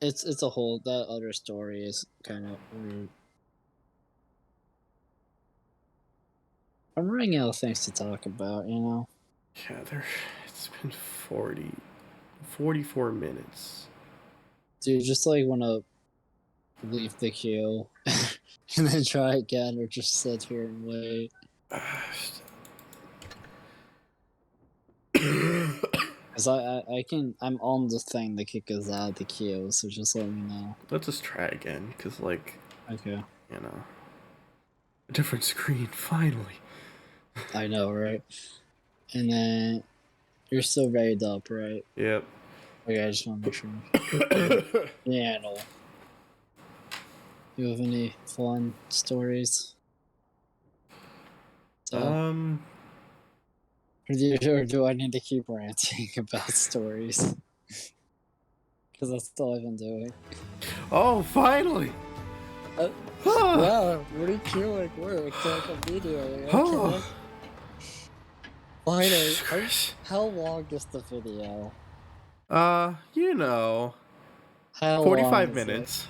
It's a whole that other story is kind of weird. I'm running out of things to talk about. Yeah, it's been 44 minutes. Do you just like want to leave the queue and then try again, or just sit here and wait? Because I'm on the thing to kick us out of the queue, so just let me know. Let's just try again, because, like, Okay. a different screen, finally. I know, right? And then you're still rated up, right? Yep. Okay, I just want to make sure. Yeah, no. You have any fun stories? So, or do I need to keep ranting about stories? Because that's all I've been doing. Oh, finally! Wow, pretty cool like work. Like immediately. Okay. Finally, how long is the video? You know, How long 45 is it? minutes.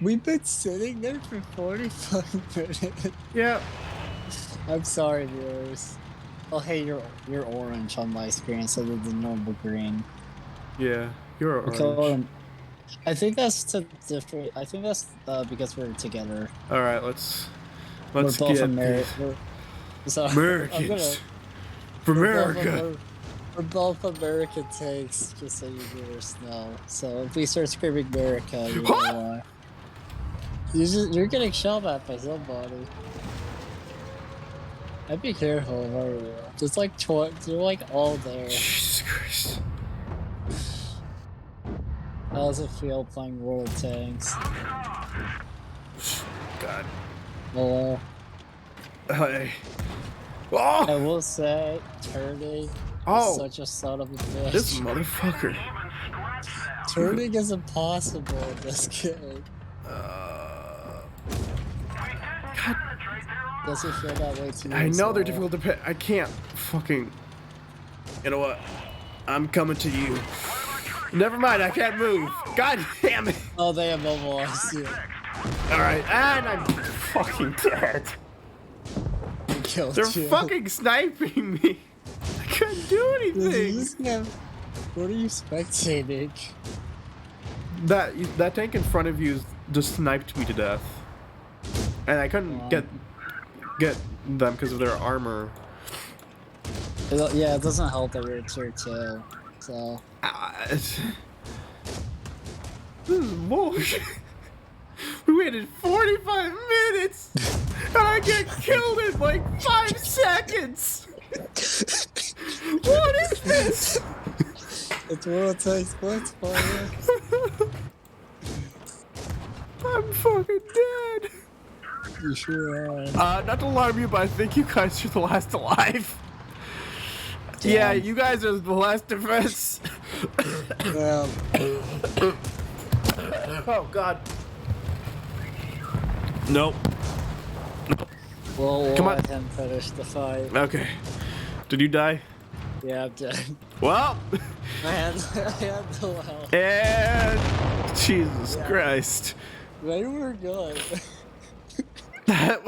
We've been sitting there for 45 minutes. Yeah. I'm sorry, viewers. Oh, hey, you're orange on my screen instead of the normal green. Yeah, you're We call orange. him. I think that's to different. I think that's because we're together. All right, let's We're both get these We're so I'm gonna. Americans for We're both America. we're both American takes, just so you viewers know. So if we start screaming America, you know why. You're getting shot at by somebody. I'd be careful where you are. There's like they're like all there. Jesus Christ. How does it feel playing World of Tanks? God. Hello. Hey. I Oh! will say, turning is such a son of a bitch. This motherfucker. Turning is impossible in this game. God. Does it feel that way to you? I know they're well? difficult to pick. I can't fucking. You know what? I'm coming to you. Never mind, I can't move. God damn it. Oh, they have mobilized you. Alright, and I'm fucking dead. They killed They're you. fucking sniping me. I couldn't do anything. What are you spectating? That tank in front of you just sniped me to death. And I couldn't get them because of their armor. Yeah, it doesn't help that we're tier 2. So. This is bullshit. We waited 45 minutes and I get killed in like 5 seconds. What is this? It's World Tanks Blitz for you. I'm fucking dead. You sure are. Not to alarm you, but I think you guys are the last alive. Damn. Yeah, you guys are the last defense. Yeah. Oh God. Nope. We'll Come on. let him finish the fight. Okay. Did you die? Yeah, I'm dead. Well. I had no health. And Jesus Christ. They were good. That.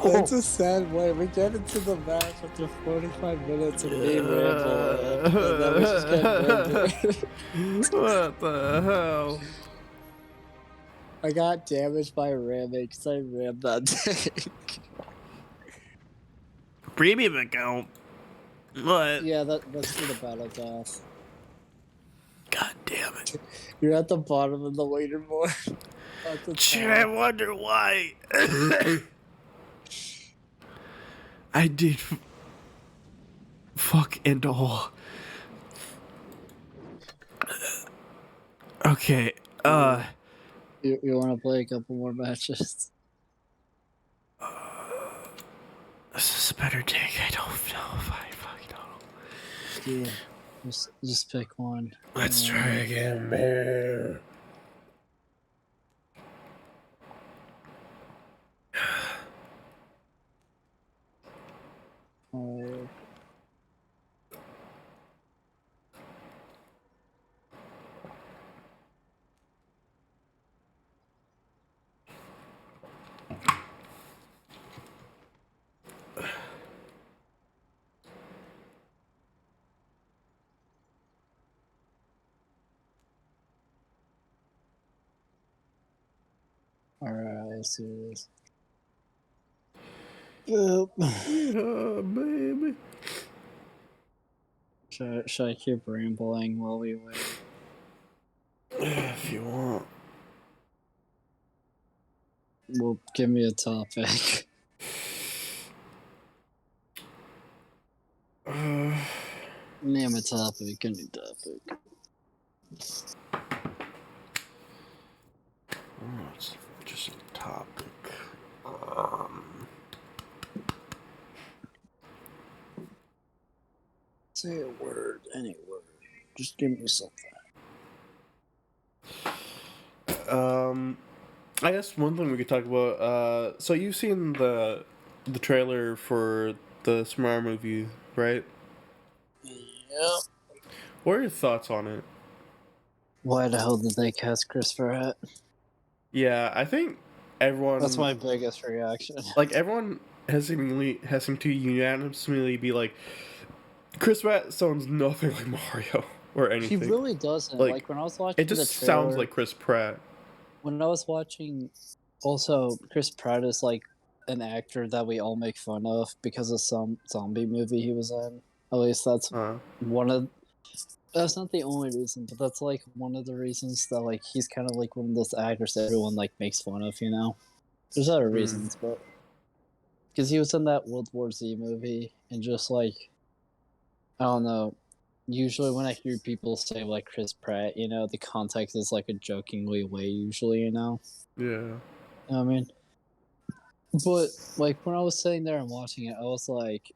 That's a sad way. We get into the match after 45 minutes of me rambling, and then we just get murdered. What the hell? I got damaged by ramming because I rammed that tank. Premium account. What? Yeah, that's for the battle death. God damn it. You're at the bottom of the leaderboard. Shit, I wonder why. I did fuck and all. Okay, You want to play a couple more matches? this is a better take. I don't know if I fucking know. Yeah, just pick one. Let's try again, man. Oh. Alright, let's do this. Yep. Yeah, baby. Should I keep rambling while we wait? If you want. Well, give me a topic. Name a topic, any topic. It's just a topic. Say a word, any word. Just give me something. Um, I guess one thing we could talk about. So you've seen the trailer for the Smar movie, right? Yep. What are your thoughts on it? Why the hell did they cast Chris Pratt? Yeah, I think That's everyone, my biggest reaction. everyone has seemed to unanimously be like, Chris Pratt sounds nothing like Mario or He anything. really doesn't. Like, Like when I was it watching the just sounds trailer, like Chris Pratt. when I was watching, also Chris Pratt is like an actor that we all make fun of because of some zombie movie he was in. At least that's Uh, one of. That's not the only reason, but that's like one of the reasons that like he's kind of like one of those actors that everyone like makes fun of. You know, there's other mm, reasons, but because he was in that World War Z movie, and just like I don't know. Usually, when I hear people say like Chris Pratt, you know, the context is like a jokingly way. Usually, you know. yeah, I mean, but like when I was sitting there and watching it, I was like,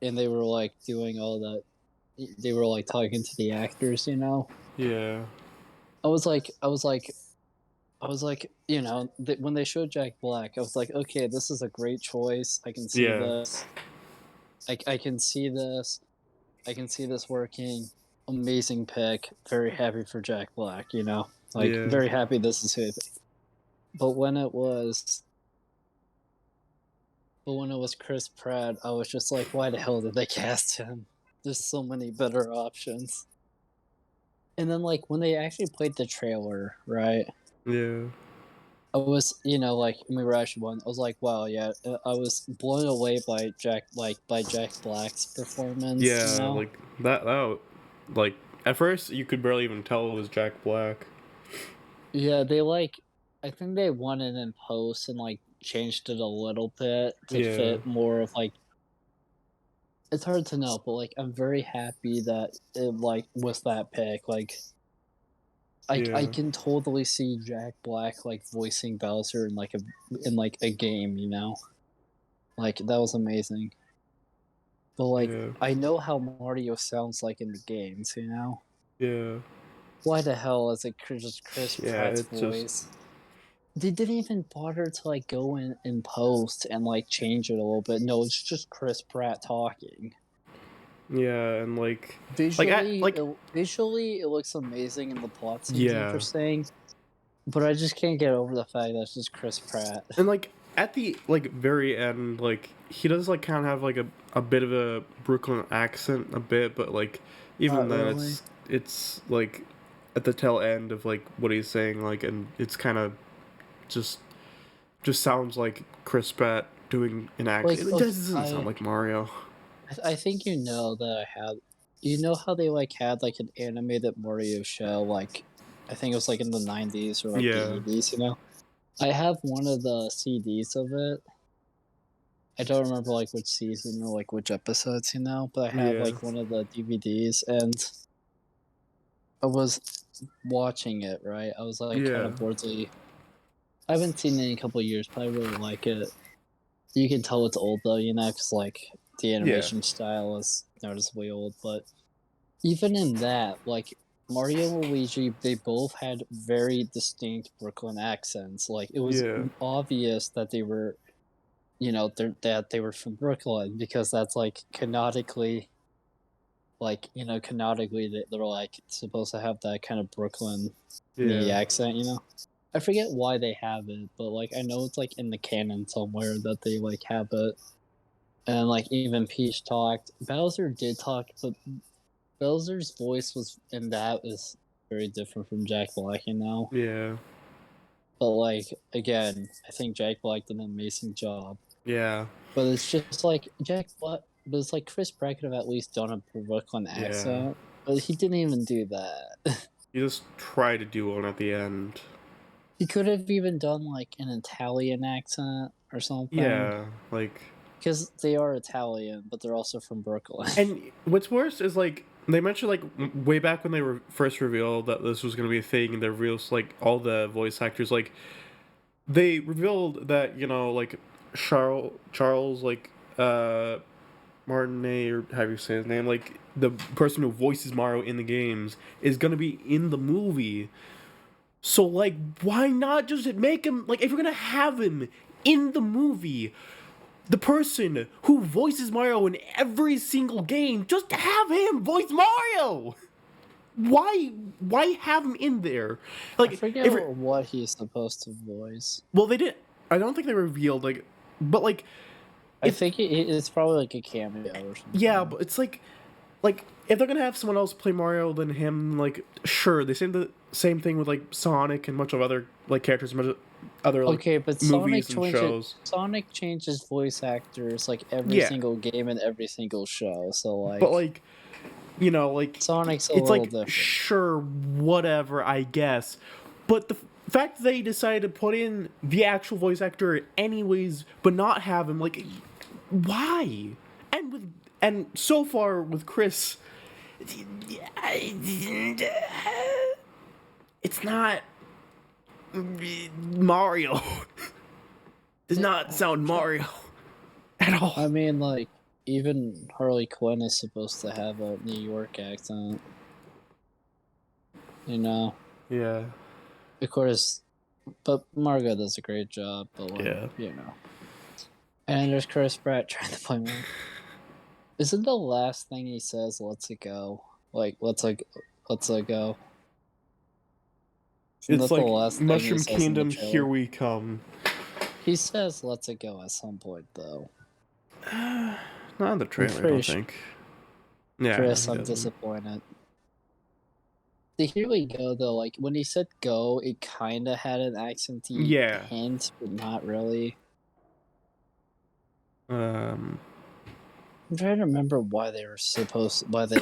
and they were like doing all that. They were like talking to the actors, you know. yeah, I was like, you know, when they showed Jack Black, I was like, okay, this is a great choice. I can see yeah, this. I can see this. I can see this working. Amazing pick. Very happy for Jack Black. You know, like yeah, very happy this is who. But when it was, but when it was Chris Pratt, I was just like, why the hell did they cast him? There's so many better options. And then like when they actually played the trailer, right? yeah. I was, you know, like when we were actually one, I was like, wow, yeah, I was blown away by Jack Black's performance, you Yeah, know. like like at first you could barely even tell it was Jack Black. Yeah, they like, I think they won it in post and like changed it a little bit to Yeah, fit more of like. It's hard to know, but like I'm very happy that it like was that pick. Like I yeah, can totally see Jack Black like voicing Bowser in like a game, you know. Like that was amazing. But like yeah, I know how Mario sounds like in the games, you know. yeah, Why the hell is it just Chris yeah. Pratt's It just voice? They didn't even bother to like go in post and like change it a little bit. No, it's just Chris Pratt talking. yeah, and like Visually, it looks amazing and the plot seems yeah, interesting. But I just can't get over the fact that it's just Chris Pratt. and like at the like very end, like he does like kind of have like a bit of a Brooklyn accent, a bit, but like even Not then, really. it's like at the tail end of like what he's saying, like, and it's kind of just just sounds like Chris Pratt doing an Like, accent. It okay, doesn't sound like Mario. I think you know that I had. You know how they like had like an animated Mario show, like I think it was like in the '90s or like the Yeah, '80s. You know, I have one of the CDs of it. I don't remember like which season or like which episodes, you know, but I have yeah, like one of the DVDs, and I was watching it. Right, I was like kind yeah, of boredly. I haven't seen it in a couple of years, but I really like it. You can tell it's old though, you know, because like the yeah, animation style is noticeably old. But even in that, like Mario and Luigi, they both had very distinct Brooklyn accents. Like it was yeah, obvious that they were, you know, that they were from Brooklyn because that's like canonically, like you know, canonically they're like supposed to have that kind of Brooklyn yeah, accent, you know. I forget why they have it, but like I know it's like in the canon somewhere that they like have it. And like even Peach talked. Bowser did talk, but Bowser's voice was in that is very different from Jack Black, you know. yeah, But like again, I think Jack Black did an amazing job. yeah, But it's just like Jack Black. But it's like Chris Pratt could have at least done a Brooklyn yeah. accent, but he didn't even do that. You just try to do one at the end. He could have even done like an Italian accent or something, Yeah, like, because they are Italian, but they're also from Brooklyn. and what's worse is like they mentioned like way back when they were first revealed that this was gonna be a thing, and they revealed like all the voice actors like they revealed that like Charles like Martinet, or how do you say his name, like the person who voices Mario in the games is gonna be in the movie. So, like, why not just make him, like, if you're gonna have him in the movie, the person who voices Mario in every single game, just have him voice Mario! Why have him in there? I Like, forget what he's supposed to voice. well, they didn't, I don't think they revealed, like, but, like, I think it's probably like a cameo or something. yeah, but it's like, if they're gonna have someone else play Mario than him, like, sure, they say the same thing with, like, Sonic and much of other, like, characters, much of other, like, Okay, but movies and shows. Sonic changes voice actors like every Yeah, single game and every single show. So but, like like, you know, like, Sonic's a it's little like, different. sure, whatever, I guess. But the fact that they decided to put in the actual voice actor anyways, but not have him, like, why? And so far with Chris, it's not Mario. Does not sound Mario at all. I mean, like even Harley Quinn is supposed to have a New York accent. You know, Yeah. of course, but Margot does a great job. But like, Yeah. you know, and there's Chris Pratt trying to play Mario. Isn't the last thing he says "Let's it go"? Like let's it go. Isn't It's that the like last thing he Mushroom says in the Kingdom, trailer? here we come. He says "Let's it go" at some point, though. Not in the trailer, I don't think. Yeah, Chris, he I'm doesn't. disappointed. The "Here we go" though, like when he said "go," it kind of had an accenty Yeah. hint, but not really. Um. I'm trying to remember why they were supposed. Why they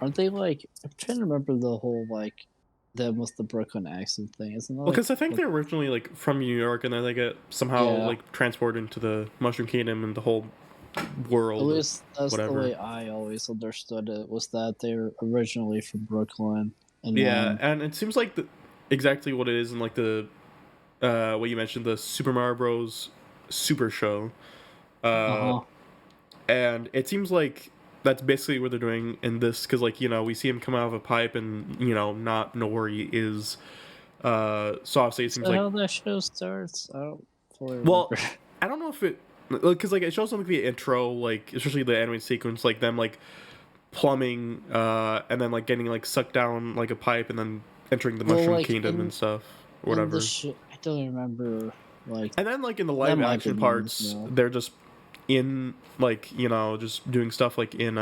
aren't they like? I'm trying to remember the whole like them with the Brooklyn accent thing. Isn't it Well, like? because I think they're originally like from New York, and then they get somehow Yeah. like transported into the Mushroom Kingdom and the whole world. At least that's whatever. the way I always understood it. Was that they're originally from Brooklyn, and Yeah, and it seems like exactly what it is in like the what you mentioned, the Super Mario Bros. Super Show. uh huh. And it seems like that's basically what they're doing in this, because like, you know, we see him come out of a pipe and, you know, not know where he is. So obviously it seems So like, how that show starts, I don't fully well, remember. I don't know if it, because like it shows like the intro, like especially the anime sequence, like them like plumbing, and then like getting like sucked down like a pipe and then entering the Mushroom Like Kingdom and stuff, or in the whatever. I don't remember. Like And then like in the that live might be action me as parts, well. they're just in like, you know, just doing stuff like in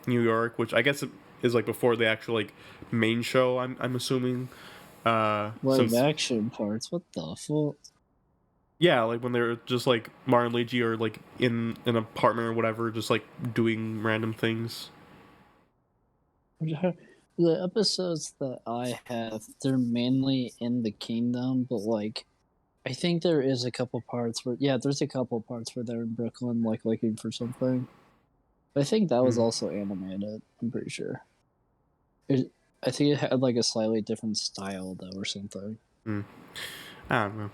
New York, which I guess is like before the actual like main show. I'm assuming. Live Since action parts. What the fuck? yeah, like when they're just like Mario and Luigi are like in an apartment or whatever, just like doing random things. The episodes that I have, they're mainly in the kingdom, but like I think there is a couple parts where there's a couple parts where they're in Brooklyn, like looking for something. But I think that was Hmm. also animated. I'm pretty sure. It, I think it had like a slightly different style though, or something. Hmm. I don't know.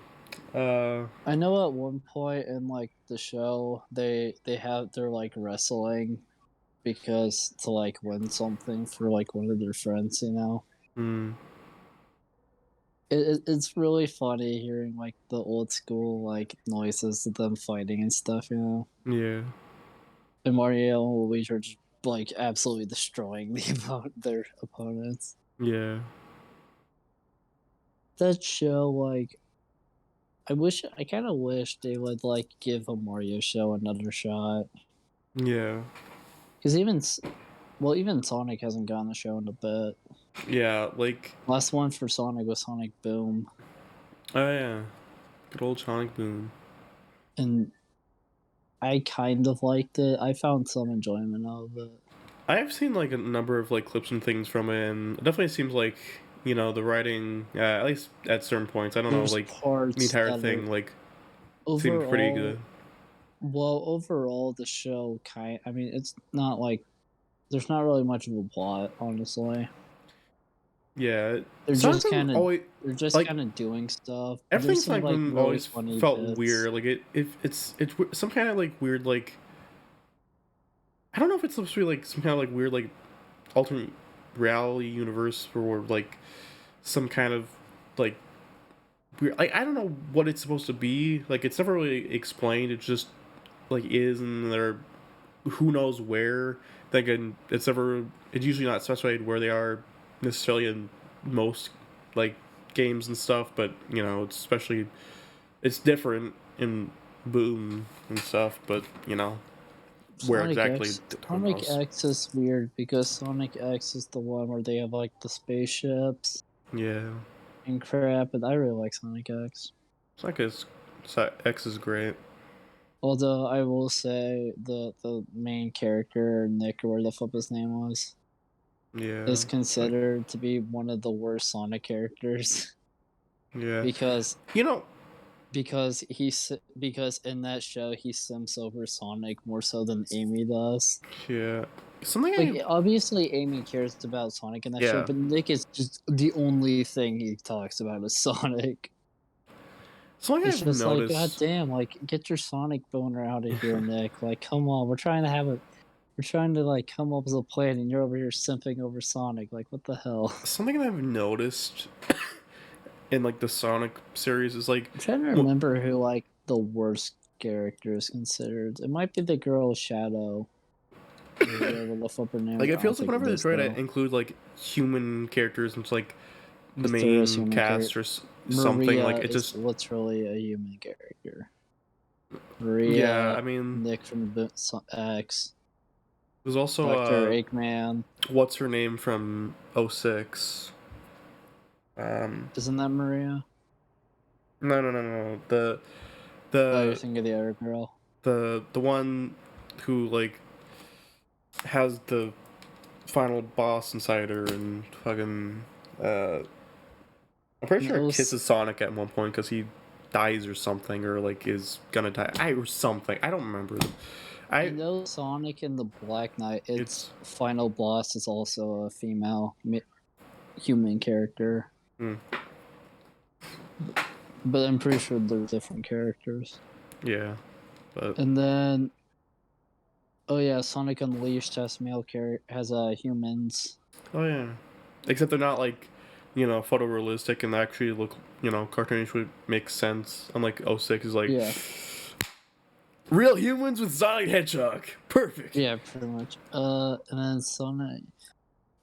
I know at one point in like the show, they're like wrestling because to like win something for like one of their friends, you know. Hmm. It's really funny hearing like the old school like noises of them fighting and stuff, you know. Yeah. And Mario and Luigi are just like absolutely destroying their opponents. Yeah. That show, like, I kind of wish they would like give a Mario show another shot. Yeah. Because even Sonic hasn't gotten a show in a bit. Yeah. Like. Last one for Sonic was Sonic Boom, Oh yeah. Good old Sonic Boom. and I kind of liked it. I found some enjoyment out of it. I have seen like a number of like clips and things from it, and it definitely seems like, you know, the writing, at least at certain points, I don't know, There's like the parts entire that thing are like seemed pretty overall. good. Well, overall, the show I mean, it's not like there's not really much of a plot, honestly. Yeah, They're Sonic just Boom kind of always they're just like kind of doing stuff. There's everything some Sonic like Boom really always funny felt bits. weird. Like it's some kind of like weird like, I don't know if it's supposed to be like some kind of like weird like alternate reality universe, or like some kind of like weird. Like I don't know what it's supposed to be. Like it's never really explained. It just like is, and they're who knows where. Thinking it's never. It's usually not specified where they are necessarily in most like games and stuff. But you know, it's especially it's different in Boom and stuff. But you know where Sonic exactly? X. Who Sonic knows? X is weird because Sonic X is the one where they have like the spaceships Yeah, and crap, and I really like Sonic X. Sonic is X is great. Although I will say the main character, Nick, or where the flip his name was, Yeah, is considered to be one of the worst Sonic characters yeah. because You know, because in that show he sims over Sonic more so than Amy does. yeah. Something Like I obviously Amy cares about Sonic in that show, yeah. but Nick is just the only thing he talks about is Sonic. Something It's I've just like, God noticed. damn, like get your Sonic boner out of here, Nick. Like, come on, we're trying to like come up with a plan, and you're over here simping over Sonic. Like, what the hell? Something I've noticed in like the Sonic series is like, I'm trying to well, remember who like the worst character is considered. It might be the girl Shadow, or whatever the flip her name like is. I it don't feels like think it whenever they is try to though, include like human characters into like the because there is main human cast character. or something, like Maria it is just literally a human character. yeah. Maria, I mean, Nick from the X, there's also Doctor Eggman. what's her name from '06? Isn't that Maria? No. The Oh, you're the thinking of the other girl. the one who like has the final boss inside her and fucking I'm pretty sure it Knows kisses Sonic at one point because he dies or something or like is gonna die or something. I don't remember. you I know Sonic in the Black Knight. Its it's final boss is also a female human character, mm, but I'm pretty sure they're different characters. yeah, but And then, oh yeah, Sonic Unleashed has has humans. oh yeah, except they're not like photorealistic and they actually look cartoonish would make sense. Unlike '06 is like Yeah, real humans with Sonic Hedgehog, perfect. yeah, pretty much. And then Sonic,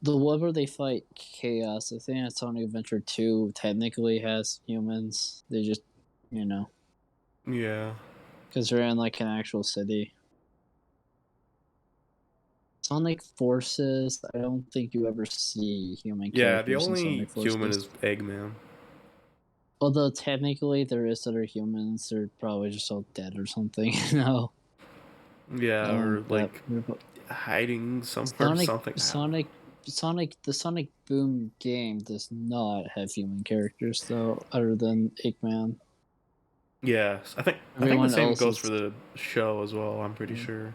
the one where they fight Chaos. I think that Sonic Adventure 2 technically has humans. They just, you know, Yeah, because they're in like an actual city. Sonic Forces, I don't think you ever see human yeah. The characters in only Sonic human Forces. is Eggman. Although technically there is other humans, they're probably just all dead or something, you know. Yeah, or That like hiding somewhere or Sonic something. I don't know. Sonic the Sonic Boom game does not have human characters though, other than Eggman. Yes, I think the Everyone same else goes for is the show as well. I'm pretty sure.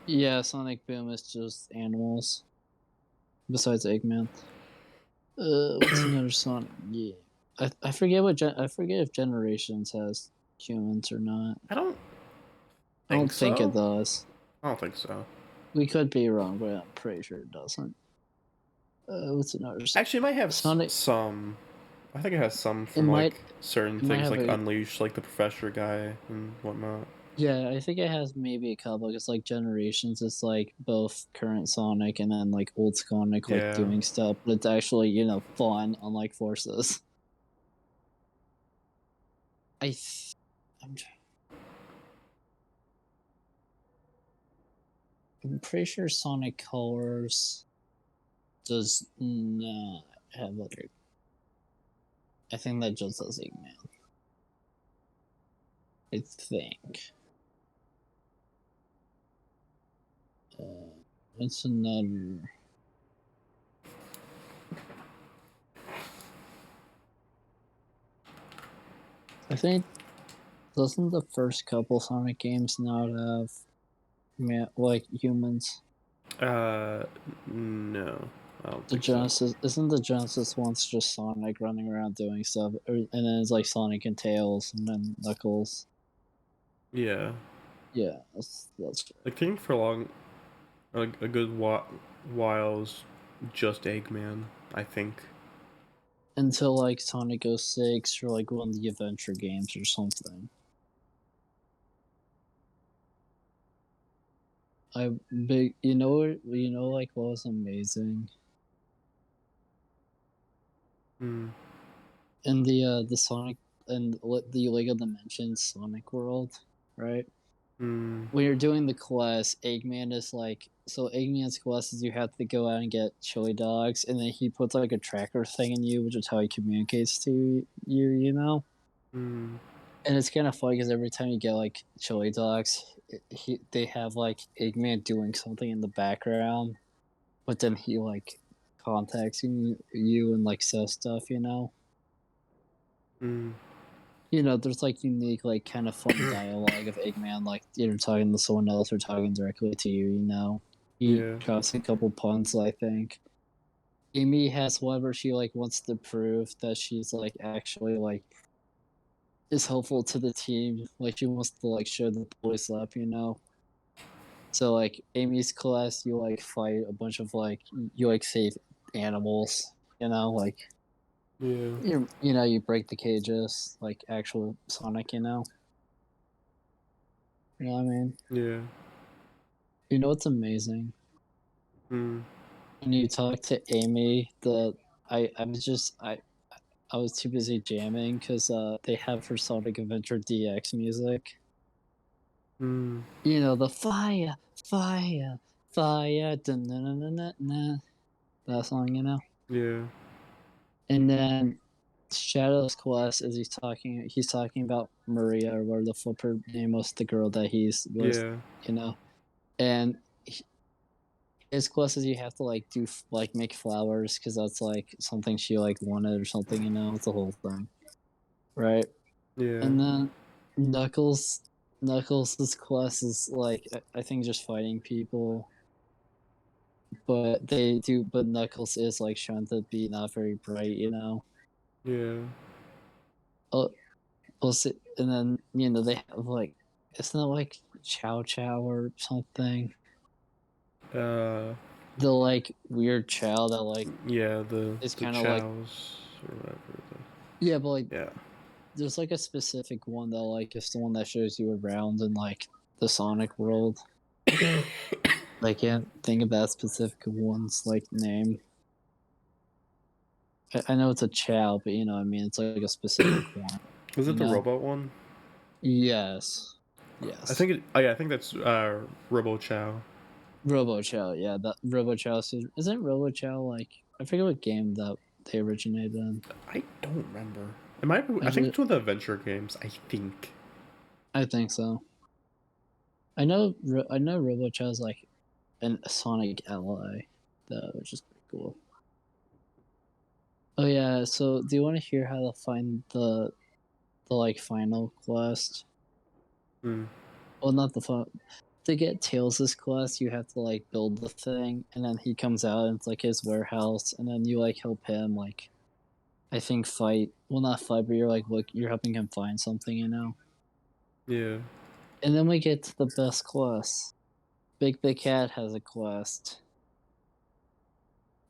yeah, Sonic Boom is just animals. Besides Eggman. What's another Sonic? Yeah, I forget I forget if Generations has humans or not. I don't I think don't think it so. does. I don't think so. We could be wrong, but I'm pretty sure it doesn't. What's another Actually, it might have Sonic? some. I think it has some It from might like certain it might things have like a Unleashed, like the Professor guy and whatnot. yeah. I think it has maybe a couple. It's like Generations. It's like both current Sonic and then like old Sonic, like Yeah. doing stuff. But it's actually fun, unlike Forces. I th- I'm I'm pretty sure Sonic Colors does not have other. I think that just does Eggman. I think. It's another. I think doesn't the first couple Sonic games not have like humans? No, I don't The think so. Genesis isn't the Genesis once just Sonic running around doing stuff, and then it's like Sonic and Tails, and then Knuckles. Yeah, Yeah, that's I think for long, a good while is just Eggman. I think. until like Sonic 06 or like one of the adventure games or something. Like what was amazing Mm. in the Sonic and the Lego Dimensions Sonic World, right? Mm. When you're doing the quest, Eggman is like, so Eggman's quest is you have to go out and get chili dogs, and then he puts like a tracker thing in you, which is how he communicates to you, you know? Mm. And it's kind of funny because every time you get like chili dogs, they have like Eggman doing something in the background, but then he like contacts you and like says stuff, you know? Mm. There's like unique, like kind of fun dialogue of Eggman, like either talking to someone else or talking directly to you. He Yeah. drops a couple puns. I think Amy has whatever she like wants to prove that she's like actually like is helpful to the team. Like she wants to like show the boys up. So like Amy's class, you like fight a bunch of like you like save animals. Like Yeah. you break the cages like actual Sonic. You know what I mean? Yeah. You know what's amazing? Mm. When you talk to Amy, I was too busy jamming because they have her Sonic Adventure DX music. Mm. The fire, fire, fire, dun, dun, dun, dun, dun, dun. That song. Yeah. And then Shadow's quest is he's talking about Maria or whatever the flip her name was, the girl that he's with, Yeah. and his quest is you have to like do like make flowers because that's like something she like wanted or something. It's the whole thing, right? Yeah. And then Knuckles' quest is like I think just fighting people, but Knuckles is like shown to be not very bright. Yeah. Oh, and then they have like isn't it like Chow Chow or something? Uh. The like weird Chow that like Yeah. is The kind of like chows or whatever. yeah, but like Yeah. there's like a specific one that like is the one that shows you around in like the Sonic world. I can't think of that specific one's like name. I know it's a Chow, but I mean it's like a specific one. Was You it the know? robot one? Yes. I Yes. think it. Oh yeah, I think that's Robo Chow. Robo Chow, yeah, that Robo Chow isn't Robo Chow like I forget what game that they originated in. I don't remember. It might. Be, I I think ju- it's one of the adventure games. I think. I think so. I know Robo Chow's like a Sonic ally, though, which is pretty cool. Oh yeah, so do you want to hear how to find the like final quest? Hmm. Well, not the fun. To get Tails' quest, you have to like build the thing, and then he comes out and it's like his warehouse, and then you like help him like I think fight. Well, not fight, but you're like look, you're helping him find something. Yeah. And then we get to the best quest. Big Cat has a quest,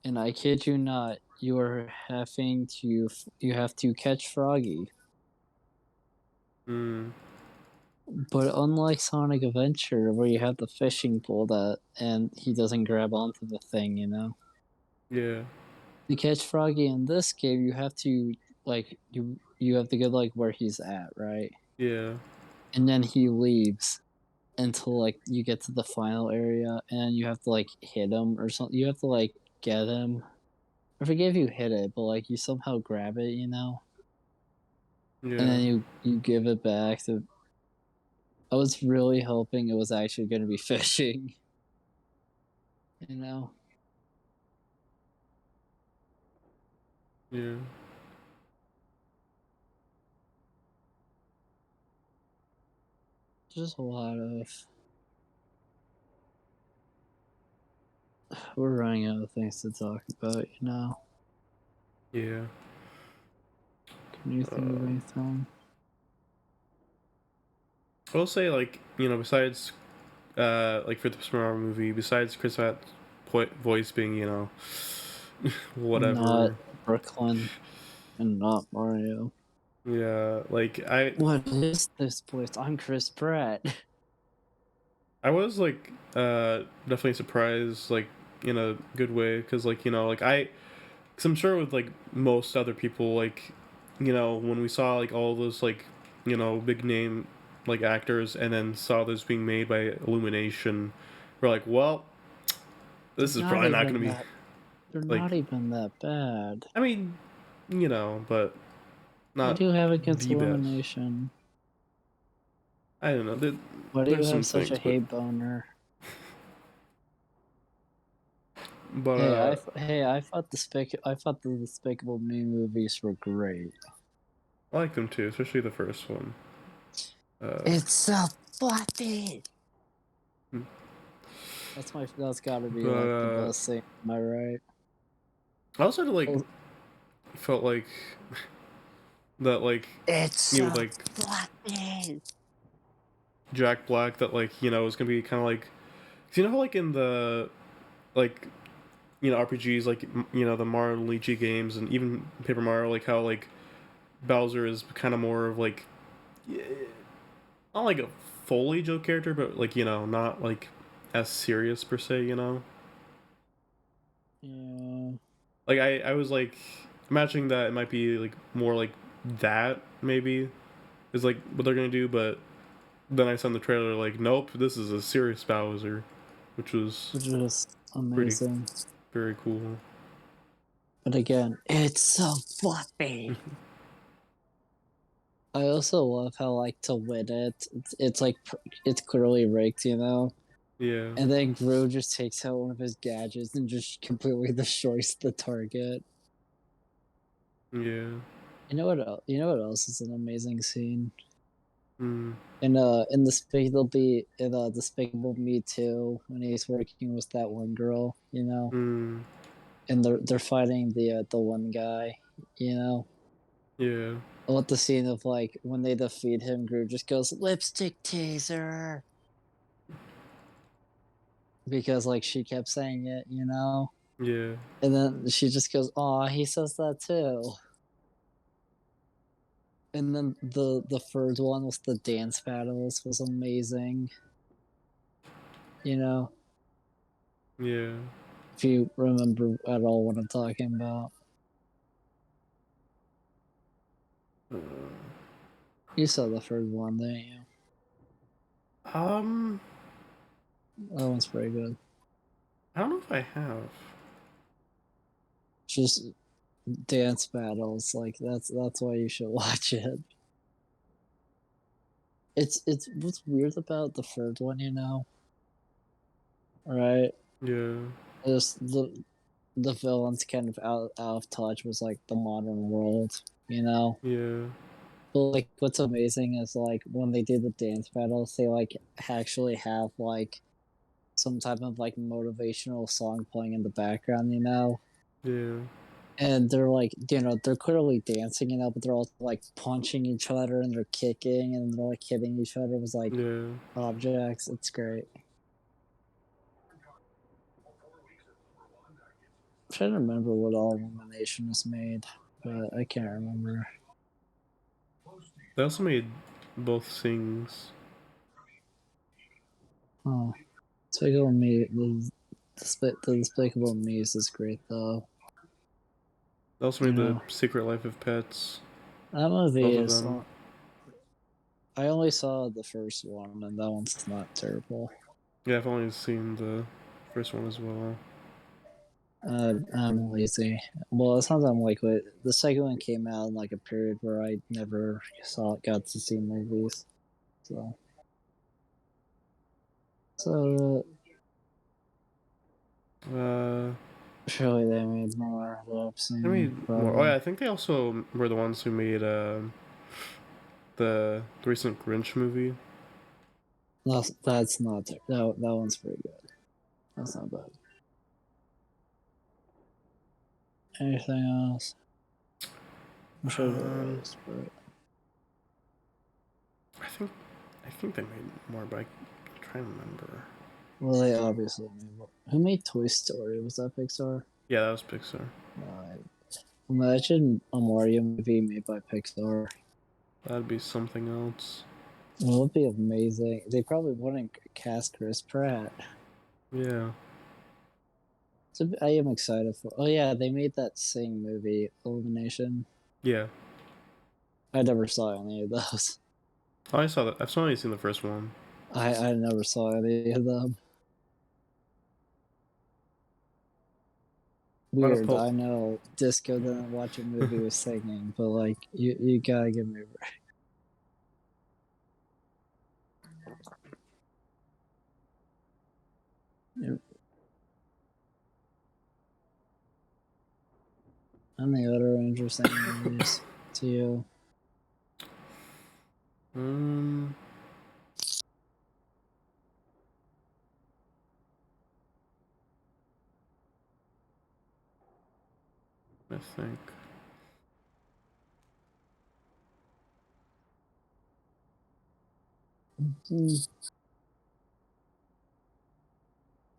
and I kid you not, you have to catch Froggy. Hmm. But unlike Sonic Adventure, where you have the fishing pole that and he doesn't grab onto the thing. Yeah. To catch Froggy in this game, you have to like you have to go like where he's at, right? Yeah. And then he leaves until like you get to the final area, and you have to like hit him or something. You have to like get him. I forget if you hit it, but like you somehow grab it. And Yeah. then you give it back to. I was really hoping it was actually going to be fishing. You know, Yeah. just a lot of. We're running out of things to talk about. Yeah. Can you think of Uh, anything? I will say besides like for the Super Mario movie, besides Chris Pratt's voice being Not whatever. Brooklyn. and not Mario. Yeah, like What is this place? I'm Chris Pratt. I was like definitely surprised, like in a good way, because like like cause I'm sure with like most other people, like when we saw like all those like big name like actors, and then saw this being made by Illumination, we're like, well, They're this is not probably not even gonna be that. They're like, not even that bad. I mean, but What not do you have against the best. Elimination? I don't know. Why do you There's some have such a things, but hate boner? but I thought the Despicable Me movies were great. I like them too, especially the first one. Uh, It's so fluffy. hmm. That's gotta be but like the best thing. Am I right? I also had, like Oh, felt like that like it's with so like fluffy. Jack Black, that like was gonna be kind of like, 'cause you know how like in the like RPGs, like the Mario and Luigi games, and even Paper Mario, like how like Bowser is kind of more of like, not like a fully joke character, but like not like as serious per se, Yeah. like I was like imagining that it might be like more like that maybe is like what they're gonna do, but then I saw in the trailer like, nope, this is a serious Bowser, which was Which is pretty amazing. very cool. But again, it's so fluffy. I also love how like to win it's like it's clearly rigged, you know. Yeah, And then Gru just takes out one of his gadgets and just completely destroys the target. yeah, You know what else is an amazing scene? mm, In Despicable Me 2, when he's working with that one girl, you know, mm, and they're fighting the one guy, you know. yeah, I want the scene of like when they defeat him, Gru just goes lipstick teaser because like she kept saying it, you know. yeah, And then she just goes, "Aw, he says that too." And then the third one was the dance battles was amazing. You know, yeah. if you remember at all what I'm talking about. Uh, You saw the third one, didn't you? um, That one's pretty good. I don't know if I have. Just dance battles, like that's why you should watch it. It's what's weird about the third one, you know, right? Yeah, Is the villain's kind of out of touch with like the modern world, you know. yeah, But like, what's amazing is like when they do the dance battles, they like actually have like some type of like motivational song playing in the background, you know. yeah, And they're like, you know, they're clearly dancing, you know, but they're also like punching each other and they're kicking and they're like hitting each other with like yeah. objects. It's great. I'm trying to remember what all Illumination was made, but I can't remember. They also made both Sings. Oh, Despicable Me. The Despicable Me is great though. They also You made the know, Secret Life of Pets. that movie Both of is. them. I only saw the first one, and that one's not terrible. Yeah, I've only seen the first one as well. I'm lazy. Well, it sounds I'm like the second one came out in like a period where I never got to see movies. So, so Uh, surely they made more that I've I seen. made more. Oh Probably. yeah, I think they also were the ones who made the recent Grinch movie. That's not that one's pretty good. That's not bad. Anything else? I'm sure there Um, is, but I think they made more, but I'm trying to remember. well, they obviously made. Who made Toy Story? Was that Pixar? Yeah, that was Pixar. Right. Imagine a Mario movie made by Pixar. That'd be something else. It would be amazing. They probably wouldn't cast Chris Pratt. Yeah. So I am excited for. Oh yeah, they made that Sing movie, Illumination. Yeah. I never saw any of those. Oh, I saw that. I've only seen the first one. I never saw any of them. Not a Weird. pull. I know Disco didn't watch a movie with singing, but like you gotta give me a break. Yep. Any other interesting movies to you? Um, I think.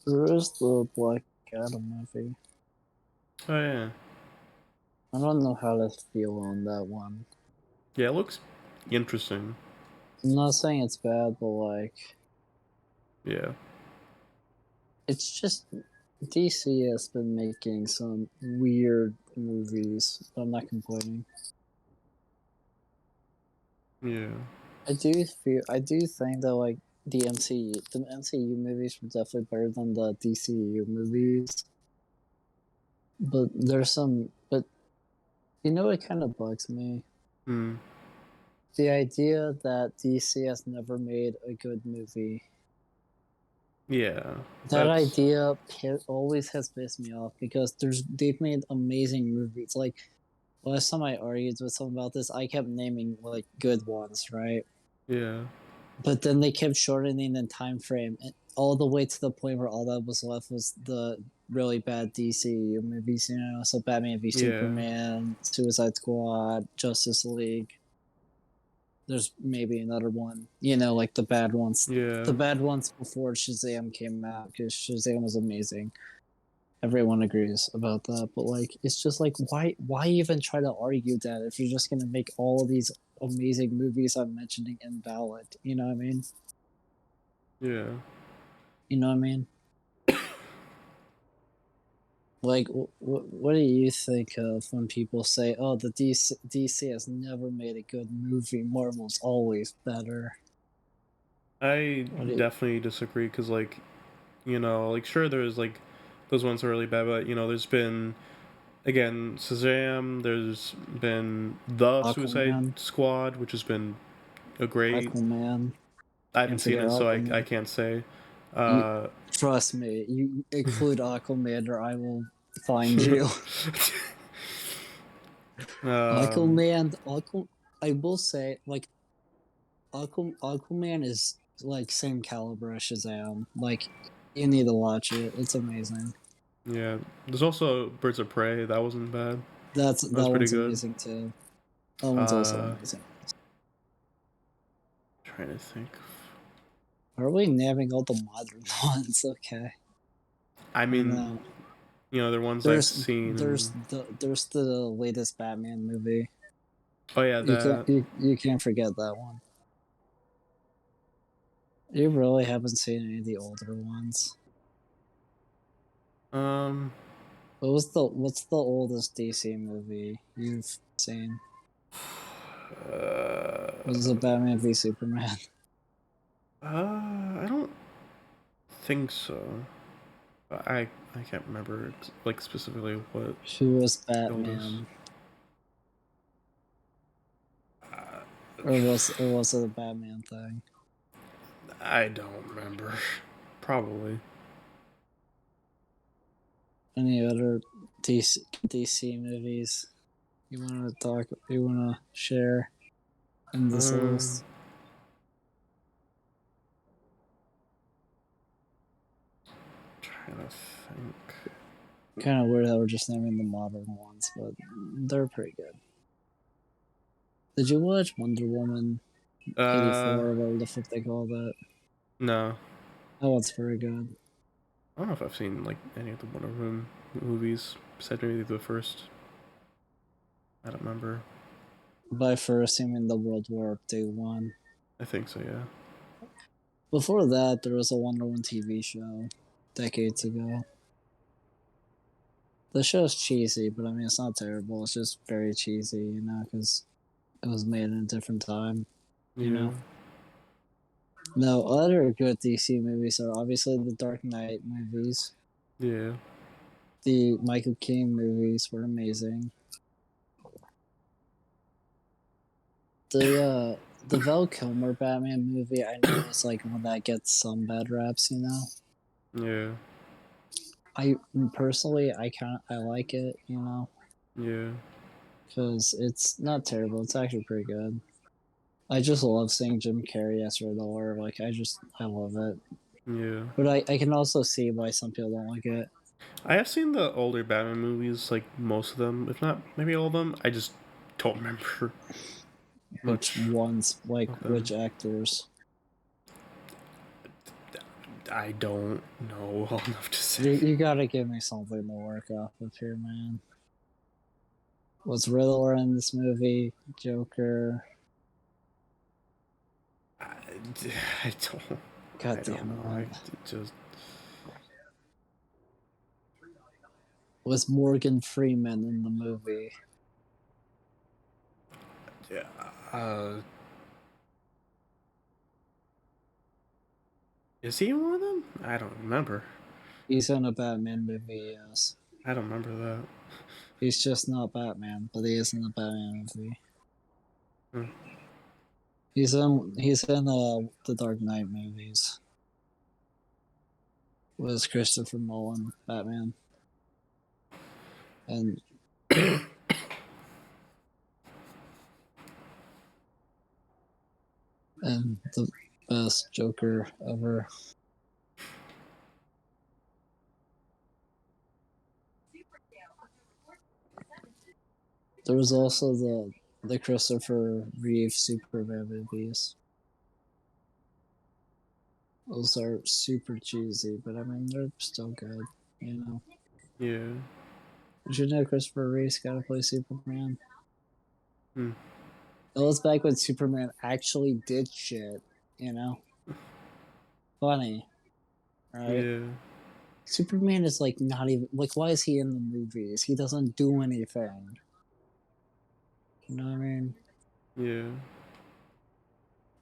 There is the Black Adam movie. Oh yeah. I don't know how to feel on that one. Yeah, it looks interesting. I'm not saying it's bad, but like Yeah. it's just DC has been making some weird movies. I'm not complaining. Yeah. I do think that like the MCU movies were definitely better than the DCU movies. But there's some but you know it kind of bugs me. Hmm. The idea that DC has never made a good movie. Yeah. That That's. idea always has pissed me off because they've made amazing movies. Like last time I argued with someone about this, I kept naming like good ones, right? Yeah. But then they kept shortening the time frame all the way to the point where all that was left was the really bad DC movies, you know, so Batman v Yeah. Superman, Suicide Squad, Justice League. There's maybe another one, you know, like the bad ones. Yeah. The bad ones before Shazam came out because Shazam was amazing. Everyone agrees about that, but like it's just like why even try to argue that if you're just gonna make all of these amazing movies I'm mentioning invalid? You know what I mean? Yeah. You know what I mean? Like, what do you think of when people say, "Oh, the DC has never made a good movie. Marvel's always better." I What do you, definitely disagree because, like, like, sure, there's, like, those ones are really bad, but, there's been, again, Shazam, there's been The Suicide Aquaman, Squad, which has been a great. Aquaman. I haven't Can't seen forget it, so I Aquaman. can't say. You Uh, trust me. You include Aquaman, or I will find you. um, Aquaman. I will say, like, Aquaman is like same caliber as Shazam. Like, you need to watch it. It's amazing. yeah. There's also Birds of Prey. That wasn't bad. That was That pretty one's good. amazing too. That one's also Uh, amazing. trying to think. Are we naming all the modern ones? Okay. I I mean, know. they're ones I've seen. There's the latest Batman movie. Oh yeah, that. You can't forget that one. You really haven't seen any of the older ones. Um, What's the oldest DC movie you've seen? Was it uh, Batman v Superman? I don't think so. I can't remember like specifically what Who was the oldest. Batman? Uh, Or was it a Batman thing? I don't remember. Probably. Any other DC movies you wanna share in this Um, list? trying to think. Kind of weird how we're just naming the modern ones, but they're pretty good. Did you watch Wonder Woman Uh, 84 or whatever the fuck they call that? no. That one's very good. I don't know if I've seen like any of the Wonder Woman movies besides maybe the first. I don't remember. By first, I mean the World War Update one. I think so, yeah. Before that, there was a Wonder Woman TV show decades ago. The show's cheesy, but I mean, it's not terrible. It's just very cheesy, you know, because it was made in a different time, you Yeah. know. No, other good DC movies are obviously the Dark Knight movies. Yeah. The Michael Keaton movies were amazing. The Val Kilmer Batman movie, I know it's like one that gets some bad raps, you know. Yeah. I personally, I like it, you know, Yeah. because it's not terrible. It's actually pretty good. I just love seeing Jim Carrey as Riddler. Like I love it. Yeah. But I can also see why some people don't like it. I have seen the older Batman movies, like most of them, if not maybe all of them. I just don't remember Which much ones, like of them. which actors? I don't know all enough to say. You gotta give me something to work off of here, man. Was Riddler in this movie? Joker? I, I don't. God I don't damn know. I it. just. Was Morgan Freeman in the movie? Yeah. Is he in one of them? I don't remember. He's in a Batman movie, yes. I don't remember that. He's just not Batman, but he is in the Batman movie. Hmm. He's in the Dark Knight movies. Was Christopher Nolan Batman? And the best Joker ever. There was also the Christopher Reeve Superman movies. Those are super cheesy, but I mean they're still good, you know. Yeah. Did you know Christopher Reeve's gotta play Superman? Hmm. That was back when Superman actually did shit, you know? Funny, right? Yeah. Superman is like not even like why is he in the movies? He doesn't do anything. You know what I mean? Yeah.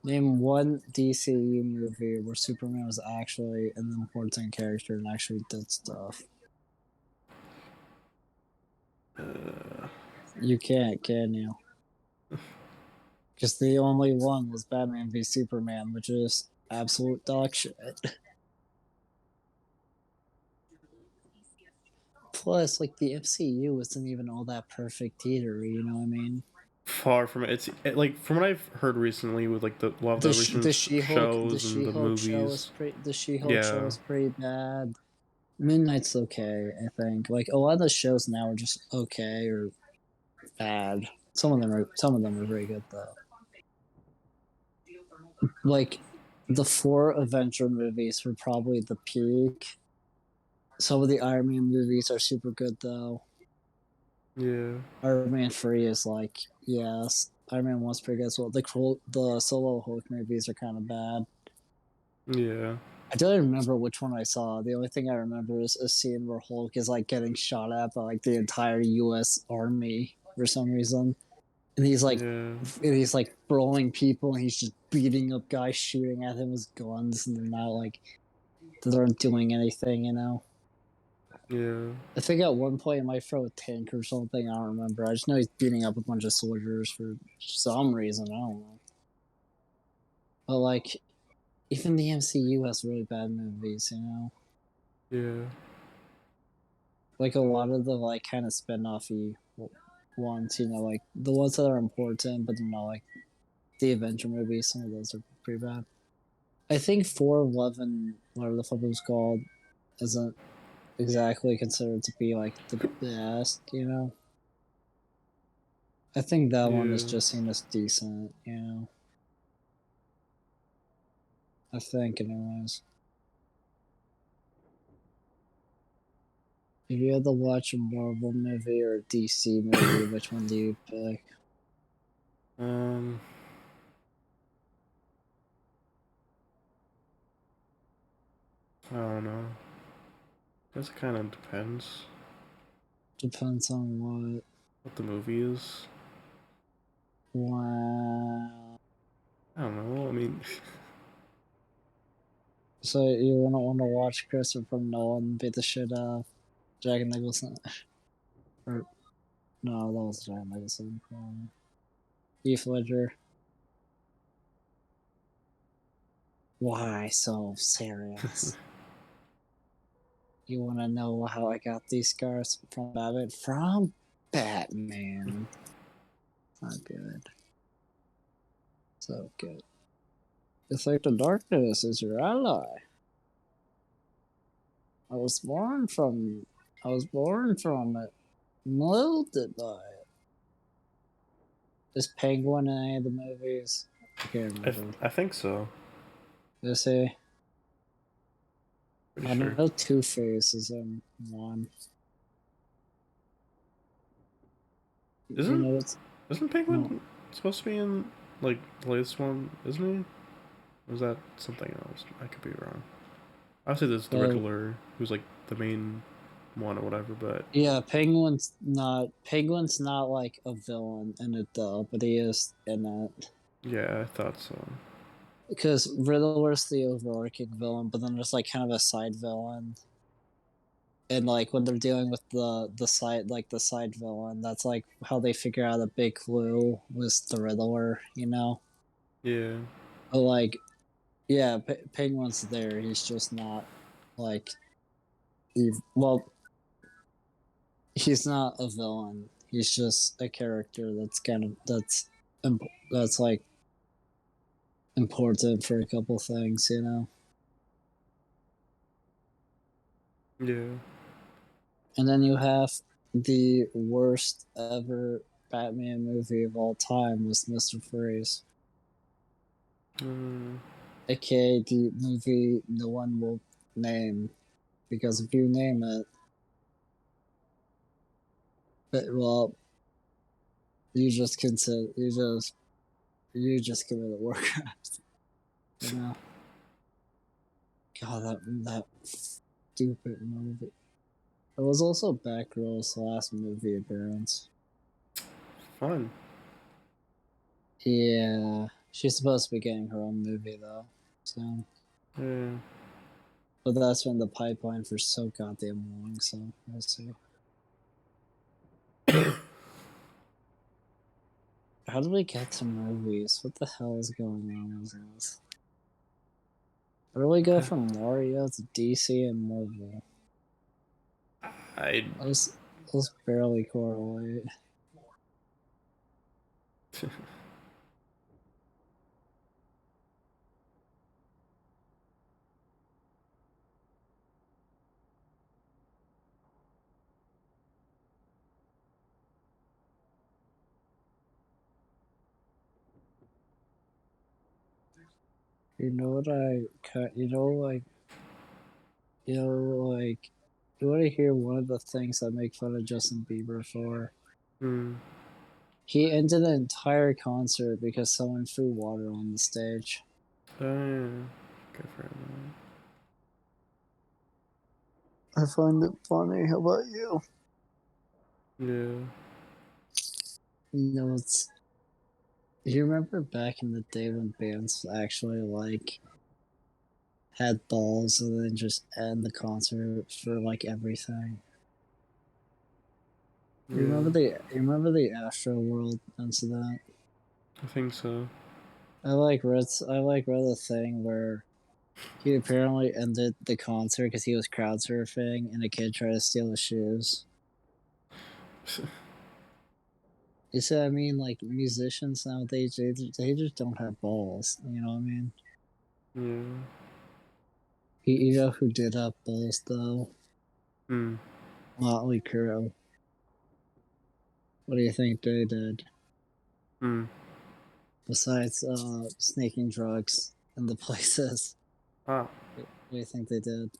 Name one DCU movie where Superman was actually an important character and actually did stuff. You can't, can you? Because the only one was Batman v Superman, which is absolute dog shit. Plus, like the MCU isn't even all that perfect either. You know what I mean? Far from it. Like from what I've heard recently with like a lot of the recent shows and the movies. The She Hulk show Yeah. is pretty bad. Midnight's okay, I think. Like a lot of the shows now are just okay or bad. Some of them are very good though. Like the four Avenger movies were probably the peak. Some of the Iron Man movies are super good though. Yeah. Iron Man 3 is like, yes. Iron Man 1's pretty good as well. The solo Hulk movies are kind of bad. Yeah. I don't remember which one I saw. The only thing I remember is a scene where Hulk is like getting shot at by like the entire US Army for some reason. And Yeah. he's like throwing people and he's just beating up guys shooting at him with guns and they're not like they aren't doing anything, you know. Yeah. I think at one point he might throw a tank or something. I don't remember. I just know he's beating up a bunch of soldiers for some reason. I don't know. But like, even the MCU has really bad movies, you know. Yeah. Like a lot of the like kind of spin-offy ones, you know, like the ones that are important, but they're not like the Avenger movies. Some of those are pretty bad. I think 411, whatever the fuck it was called, isn't exactly considered to be like the best, you know. I think that one is Yeah. just seen as decent, you know. I think, anyways. If you had to watch a Marvel movie or a DC movie, which one do you pick? Um, I don't know. Guess it kind of depends Depends on what. what the movie is. Wow. I don't know. I mean, So you wouldn't want to watch Christopher Nolan beat the shit out of Jack Nicholson? Or no, that was Jack Nicholson. Heath Ledger. Why so serious? You want to know how I got these scars from Batman? From Batman. Not good. So good. It's like the darkness is your ally. I was born from. I was born from it. Molded by it. Is Penguin in any of the movies? I can't remember. I think so. Is he? Pretty I sure. know Two-Face is in one. You Isn't know it's isn't no. Penguin supposed to be in like the latest one? Isn't he? Or is that something else? I could be wrong. Obviously, there's the So Riddler, who's like the main one or whatever. But yeah, Penguin's not like a villain in it though, but he is in that. yeah, I thought so. Because Riddler's the overarching villain, but then there's like kind of a side villain. And like when they're dealing with the side villain, that's like how they figure out a big clue was the Riddler, you know? Yeah. But like yeah, Penguin's there. He's just not like well, he's not a villain. He's just a character that's like important for a couple things, you know. Yeah. And then you have the worst ever Batman movie of all time was Mr. Freeze, Mm, aka the movie no one will name because if you name it, well, you just consider you just committed war crimes, you know. God, that stupid movie. It was also Batgirl's last movie appearance. fun. Yeah, she's supposed to be getting her own movie though. So, Yeah. but that's been the pipeline for so goddamn long. So we'll see. How did we get to movies? What the hell is going on with this? How do we go from Mario to DC and Marvel? I. Those barely correlate. You know what you know like you know like you want to hear one of the things I make fun of Justin Bieber for? Mm. He ended an entire concert because someone threw water on the stage. Yeah. Good for him. I find it funny. How about you? Yeah. You know, it's. You remember back in the day when bands actually like had balls and then just end the concert for like everything. Yeah. You remember the Astro World incident? I think so. I read a thing where he apparently ended the concert because he was crowd surfing and a kid tried to steal his shoes. You see what I mean? Like musicians nowadays, they just don't have balls. You know what I mean? Yeah. You know who did have balls though? Hmm. Motley Crue. What do you think they did? Hmm. Besides sneaking drugs in the places, Ah. what do you think they did?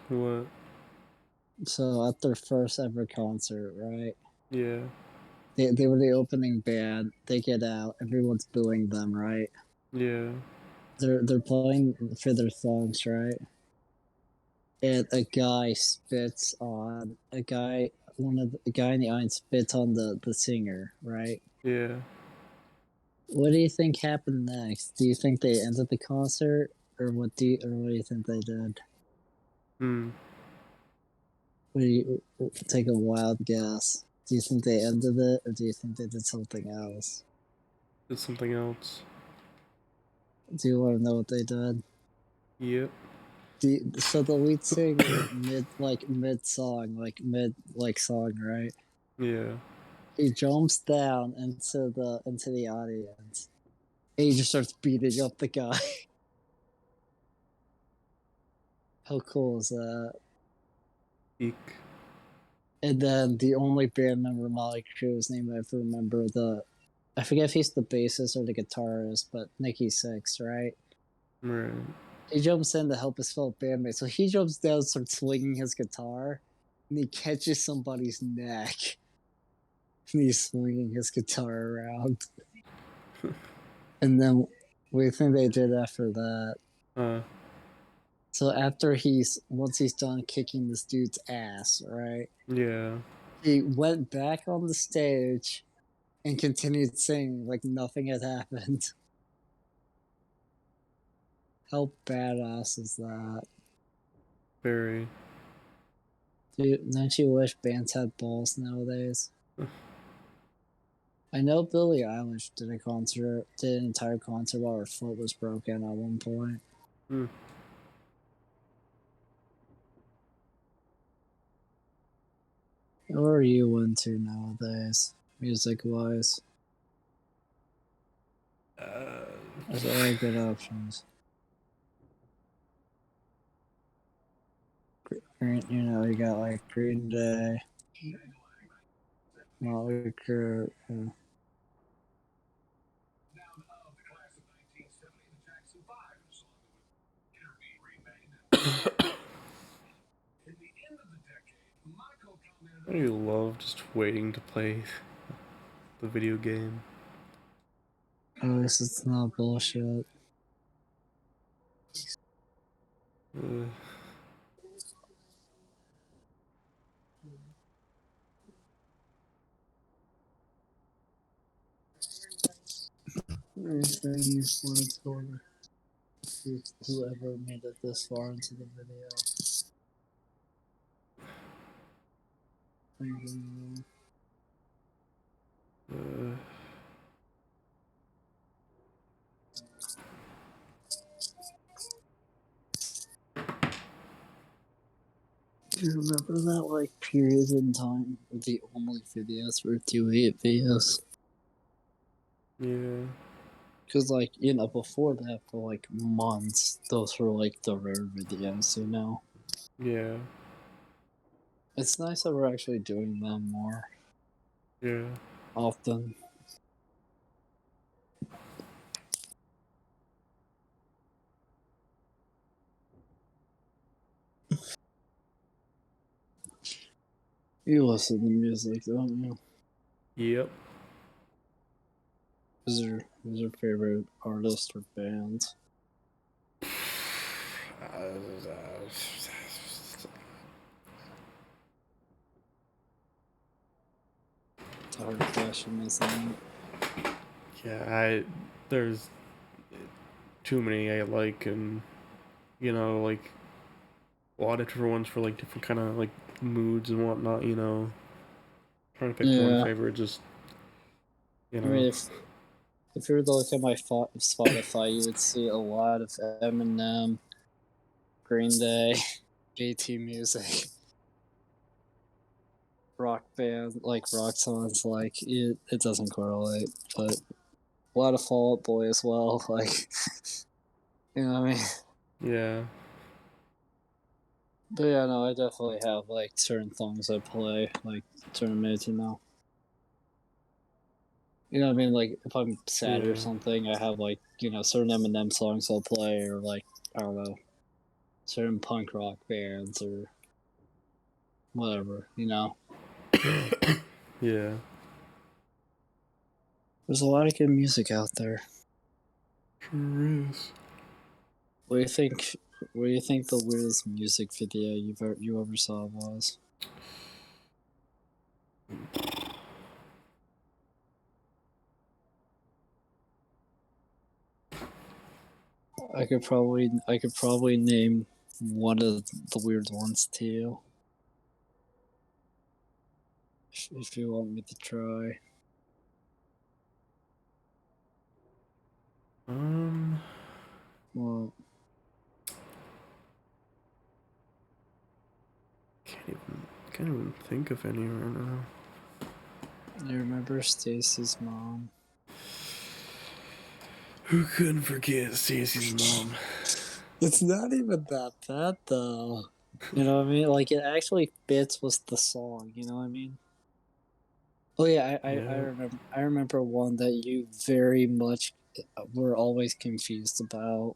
What? So at their first ever concert, right? Yeah. They were the opening band. They get out. Everyone's booing them, right? Yeah. They're playing for their songs, right? And a guy spits on a guy. A guy in the audience spits on the singer, right? Yeah. What do you think happened next? Do you think they ended the concert, or what do you think they did? Hmm. What do you take a wild guess? Do you think they ended it, or do you think they did something else? It's something else. Do you want to know what they did? Yep. So the lead singer mid song, mid song, right? Yeah. He jumps down into the audience. And he just starts beating up the guy. How cool is that? Eek. And then the only band member Molly Crew's name I have to remember I forget if he's the bassist or the guitarist, but Nikki Sixx, right? Right. He jumps in to help his fellow bandmate. So he jumps down, starts swinging his guitar, and he catches somebody's neck. And he's swinging his guitar around. And then what do you think they did after that? Uh. So once he's done kicking this dude's ass, right? Yeah. He went back on the stage and continued singing like nothing had happened. How badass is that? Very. Don't you wish bands had balls nowadays? I know Billie Eilish did an entire concert while her foot was broken at one point. Hmm. What are you into nowadays, music wise? There's a lot of good options. You got like Green Day, Motley Crue. I do love just waiting to play the video game. Oh, this is not bullshit. Uh, Anything you want to go over? Whoever made it this far into the video. uh, Do you remember that like period in time where the only videos were 2.8 videos? yeah. Because like before that for like months, those were like the rare videos. Yeah. It's nice that we're actually doing them more Yeah. often. You listen to music, don't you? Yep. Who's your favorite artist or band? It's a hard question, isn't it? Yeah, there's too many I like, and like a lot of different ones for like different kind of like moods and whatnot. Trying to pick one Yeah. favorite, just I mean, if you were to look at my Spotify, you would see a lot of Eminem, Green Day, JT music, rock band, like rock songs. Like it doesn't correlate, but a lot of Fall Out Boy as well. Like, you know what I mean? yeah. But yeah, no, I definitely have like certain songs I play, like certain minutes. You know what I mean? Like if I'm sad or Yeah. something, I have like certain Eminem songs I'll play, or like I don't know, certain punk rock bands or whatever, you know. Yeah. There's a lot of good music out there. Sure is. What do you think? What do you think the weirdest music video you ever saw was? I could probably name one of the weird ones to you if you want me to try. Well, Can't even think of any right now. you remember Stacy's mom? Who couldn't forget Stacy's mom? It's not even that bad though. You know what I mean? Like it actually fits with the song. You know what I mean? Oh yeah, I Yeah. remember. I remember one that you very much were always confused about.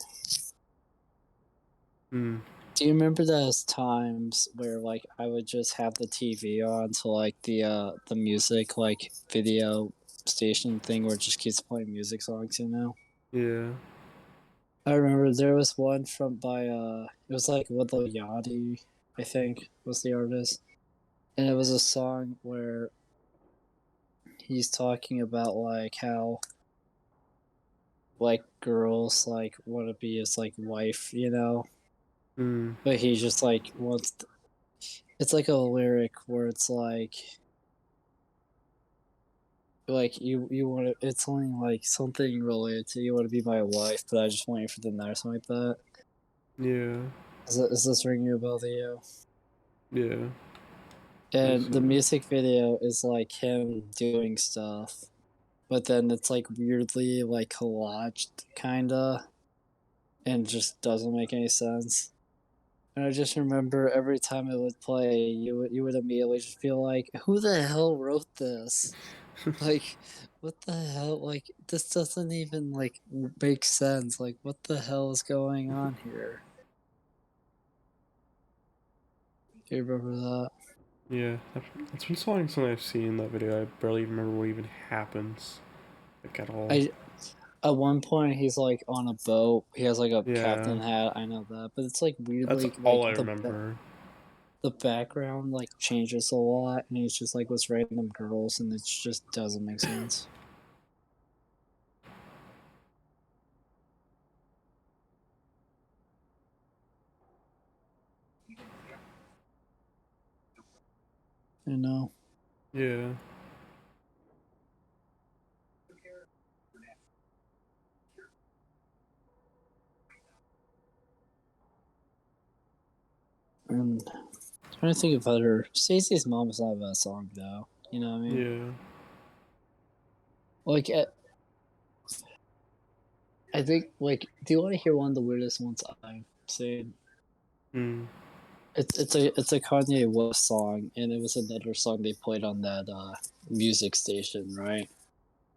Hmm. Do you remember those times where like I would just have the TV on to like the music like video station thing where it just keeps playing music songs, you know? Yeah. I remember there was one from by it was like Willow Yachty, I think was the artist. And it was a song where he's talking about like how like girls like want to be his like wife, you know? Hmm. But he just like wants it's like a lyric where it's like you want to it's only like something related to you want to be my wife, but I just want you for the night or something like that. Yeah. Is this ringing a bell to you? Yeah. And It's the music video is like him doing stuff, but then it's like weirdly like collaged kinda, and just doesn't make any sense. And I just remember every time it would play, you would immediately just feel like, who the hell wrote this? Like, what the hell? Like, this doesn't even like make sense. Like, what the hell is going on here? Do you remember that? yeah. That's been so long since I've seen that video. I barely even remember what even happens, like at all. I At one point he's like on a boat. He has like a Yeah. captain hat. I know that, but it's like That's weirdly all like I remember. the background like changes a lot, and he's just like with random girls, and it just doesn't make sense. You know. Yeah. And I'm trying to think of other. Stacey's Mom is not a bad song though. You know what I mean? Yeah. Like I think like, do you want to hear one of the weirdest ones I've seen? Hmm. It's a Kanye West song, and it was another song they played on that music station, right?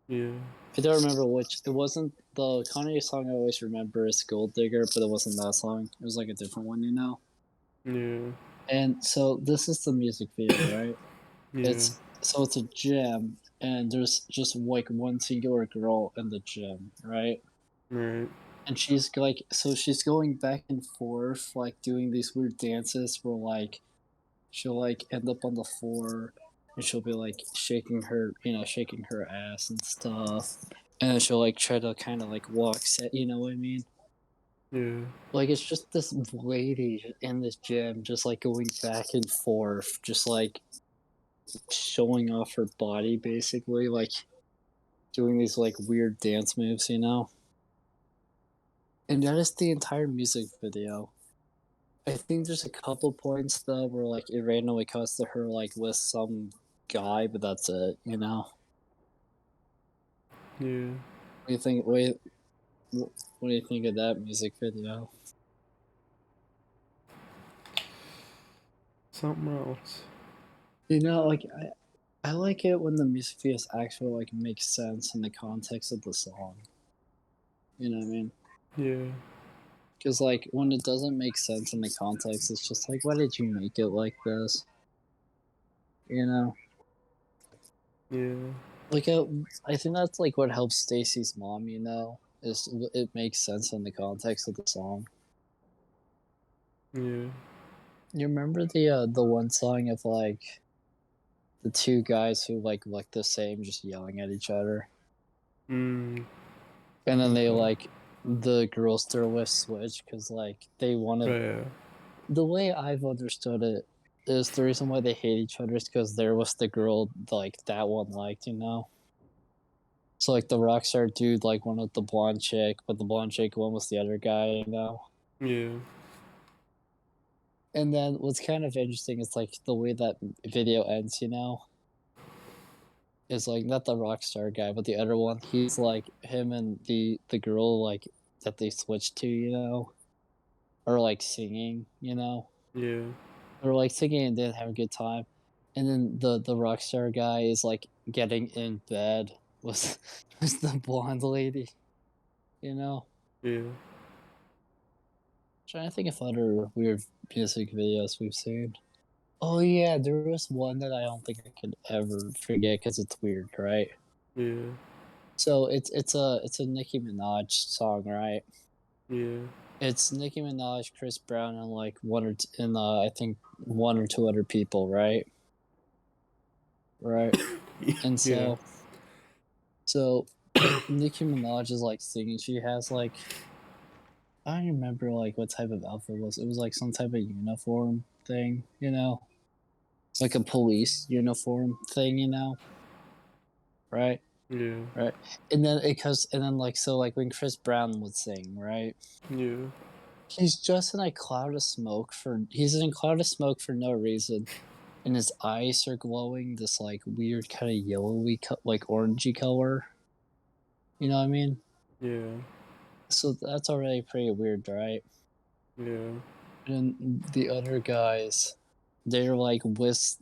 Yeah. I don't remember which. It wasn't the Kanye song I always remember is Gold Digger, but it wasn't that song. It was like a different one, you know. Yeah. And so this is the music video, right? Yeah. It's a gym, and there's just like one singular girl in the gym, right? Right. And she's like, so she's going back and forth, like doing these weird dances where like she'll like end up on the floor, and she'll be like shaking her ass and stuff, and then she'll like try to kind of like walk set, you know what I mean? Yeah. Like it's just this lady in this gym, just like going back and forth, just like showing off her body, basically, like doing these like weird dance moves, you know. And that is the entire music video. I think there's a couple points though where like it randomly cuts to her like with some guy, but that's it, you know. Yeah. What do you think? Wait, what do you think of that music video? Something else. You know, like I like it when the music videos actually like make sense in the context of the song. You know what I mean? Yeah. Because like when it doesn't make sense in the context, it's just like, why did you make it like this? You know, Yeah. like I think that's like what helps Stacy's mom. You know, is it makes sense in the context of the song. Yeah. You remember the one song of like the two guys who like look the same, just yelling at each other, Mm. and then they Okay. like the girls they're with switch because like they wanted. Yeah. The way I've understood it is the reason why they hate each other is because there was the girl like that one liked, you know. So like the rockstar dude like one with the blonde chick, but the blonde chick one was the other guy, you know. Yeah. And then what's kind of interesting is like the way that video ends, you know, is like not the rockstar guy, but the other one. He's like him and the girl like that they switched to, you know, or like singing, you know, Yeah. or like singing and then have a good time. And then the rockstar guy is like getting in bed with with the blonde lady, you know. Yeah. Trying to think of other weird music videos we've seen. Oh yeah, there was one that I don't think I could ever forget because it's weird, right? Yeah. So it's a Nicki Minaj song, right? Yeah. It's Nicki Minaj, Chris Brown, and like I think one or two other people, right? Right. And Yeah. so Nicki Minaj is like singing. She has like I don't remember like what type of outfit it was. It was like some type of uniform thing, you know, like a police uniform thing, you know, right? Yeah. Right. And then it goes, and then like so like when Chris Brown would sing, right? Yeah. He's just in a cloud of smoke for he's in a cloud of smoke for no reason, and his eyes are glowing this like weird kind of yellowy like orangey color. You know what I mean? Yeah. So that's already pretty weird, right? Yeah. And the other guys, they're like with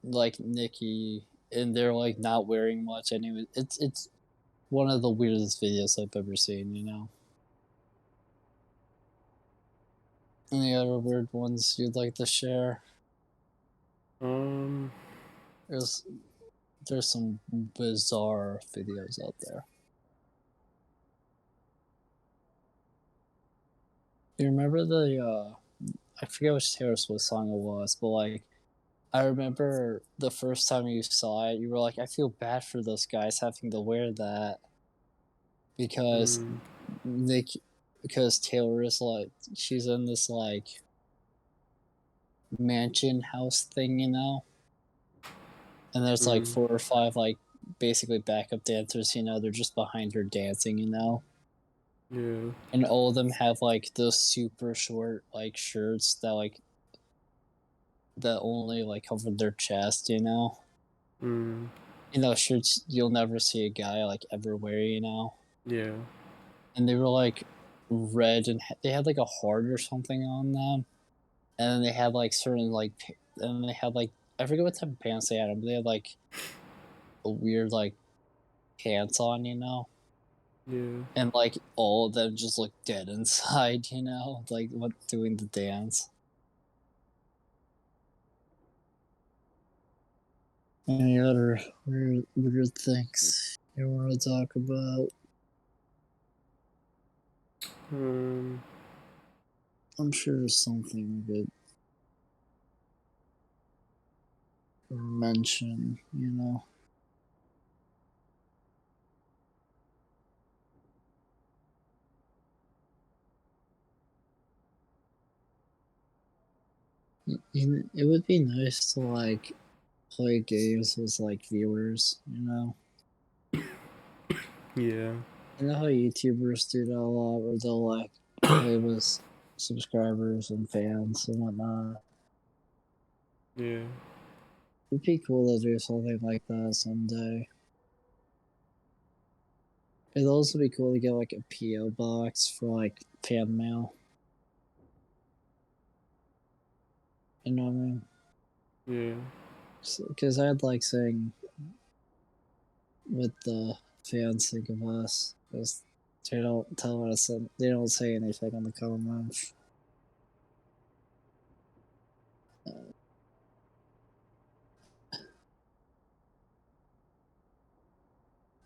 like Nikki, and they're like not wearing much anyway. It's one of the weirdest videos I've ever seen. You know. Any other weird ones you'd like to share? Um. There's there's some bizarre videos out there. You remember I forget which Taylor Swift song it was, but like I remember the first time you saw it, you were like, I feel bad for those guys having to wear that because Mm. Nick because Taylor is like she's in this like mansion house thing, you know? And there's like Mm. four or five like basically backup dancers, you know, they're just behind her dancing, you know? Yeah. And all of them have like those super short like shirts that only like cover their chest, you know? Mm. You know, shirts you'll never see a guy like ever wear, you know? Yeah. And they were like red and they had like a heart or something on them. And then they had like certain like, and they had like, I forget what type of pants they had, but they had like a weird like pants on, you know? Yeah. And like all of them just look dead inside, you know? Like what doing the dance. Any other weird things you want to talk about? Um. I'm sure there's something we could mention, you know. It would be nice to like play games with like viewers, you know. Yeah. You know how YouTubers do that a lot, where they'll like play with subscribers and fans and whatnot. Yeah. It'd be cool to do something like that someday. It'd also be cool to get like a PO box for like fan mail. You know what I mean? Yeah. Because I'd like saying what the fans think of us. Because they don't tell us, they don't say anything on the comments.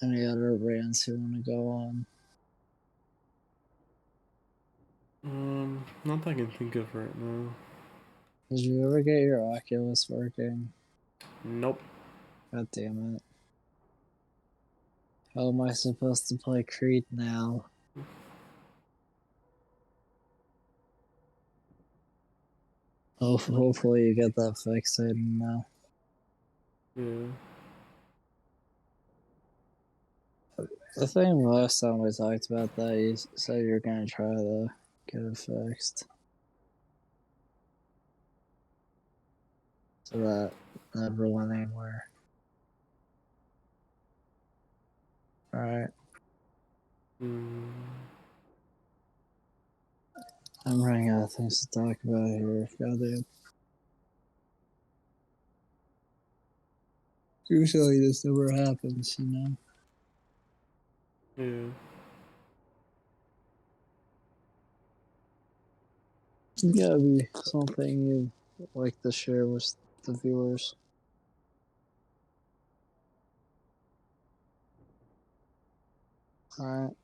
any other rants you want to go on? Not that I can think of right now. Did you ever get your Oculus working? Nope. God damn it. How am I supposed to play Creed now? Oh, hopefully you get that fixed now. Yeah. I think last time we talked about that, you said you're gonna try to get it fixed. So that never went anywhere. Alright. I'm running out of things to talk about here. Goddamn. Usually this never happens, you know? Yeah. It's gotta be something you like to share with the viewers. Alright.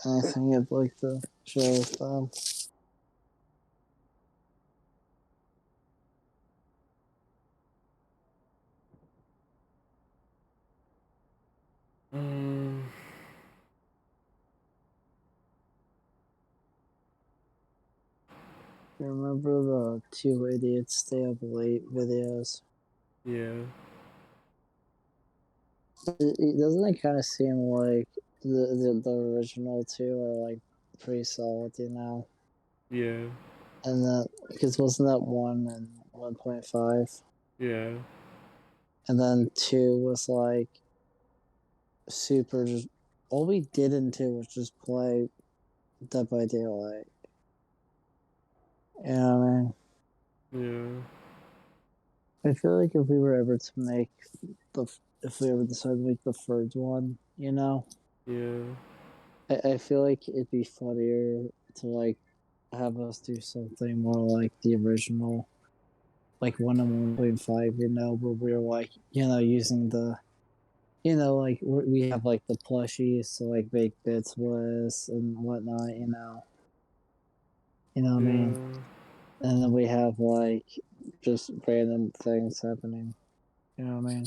Anything you'd like to share with them? You remember the 2 idiots stay up late videos? Yeah. Doesn't it kind of seem like the original two are like pretty solid, you know? Yeah. And that because wasn't that 1 and 1.5, Yeah. and then 2 was like super. Just all we did in 2 was just play Dead by Daylight. You know what I mean? Yeah. I feel like if we were ever to make if we ever decided to make the third one, you know, Yeah. I feel like it'd be funnier to like have us do something more like the original, like 1 and 1.5, you know, where we're like, you know, using the, you know, like we have like the plushies to like make bits with and whatnot, you know what I mean? Yeah. And then we have like just random things happening, you know what I mean?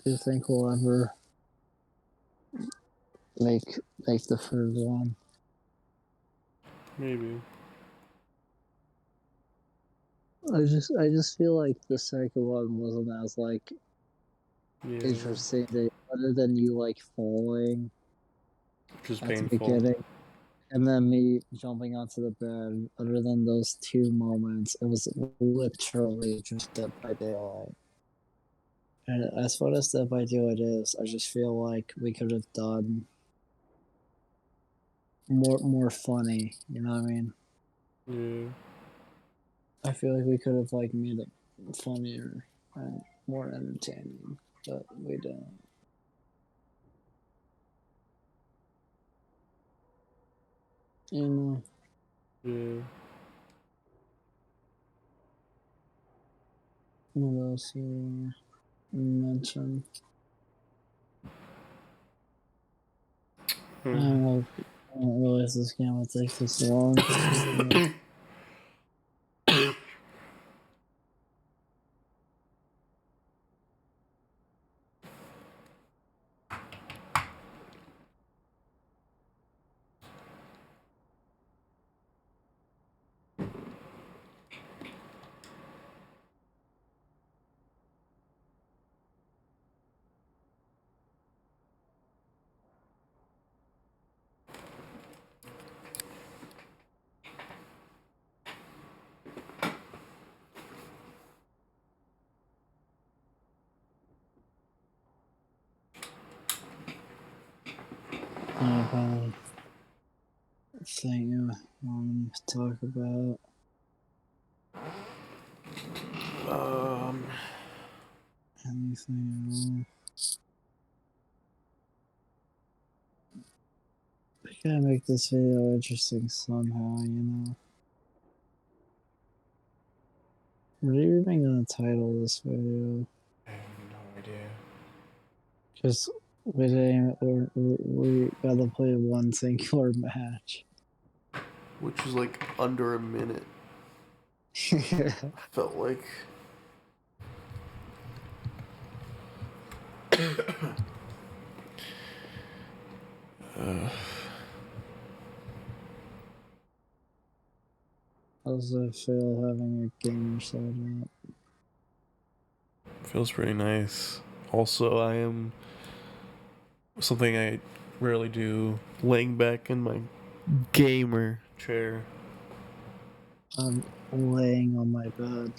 Do you think we'll ever make make the third one? Maybe. I just feel like the second one wasn't as like Yeah. interesting, other than you like falling Which is at the painful. beginning and then me jumping onto the bed. Other than those 2 moments, it was literally just Dead by Daylight. And as far as Dead by Daylight is, I just feel like we could have done more funny. You know what I mean? Yeah. I feel like we could have like made it funnier and more entertaining, but we didn't. You know, Yeah. what else you mention? I don't know. I didn't realize this game would take this long. Thing you want to talk about? Anything? We gotta make this video interesting somehow, you know. What are you even gonna title this video? I have no idea. Just we gotta play one singular match. Which is like under a minute. Felt like. How does it feel having a gamer set up? Feels pretty nice. Also, I am something I rarely do, laying back in my gamer chair. I'm laying on my bed.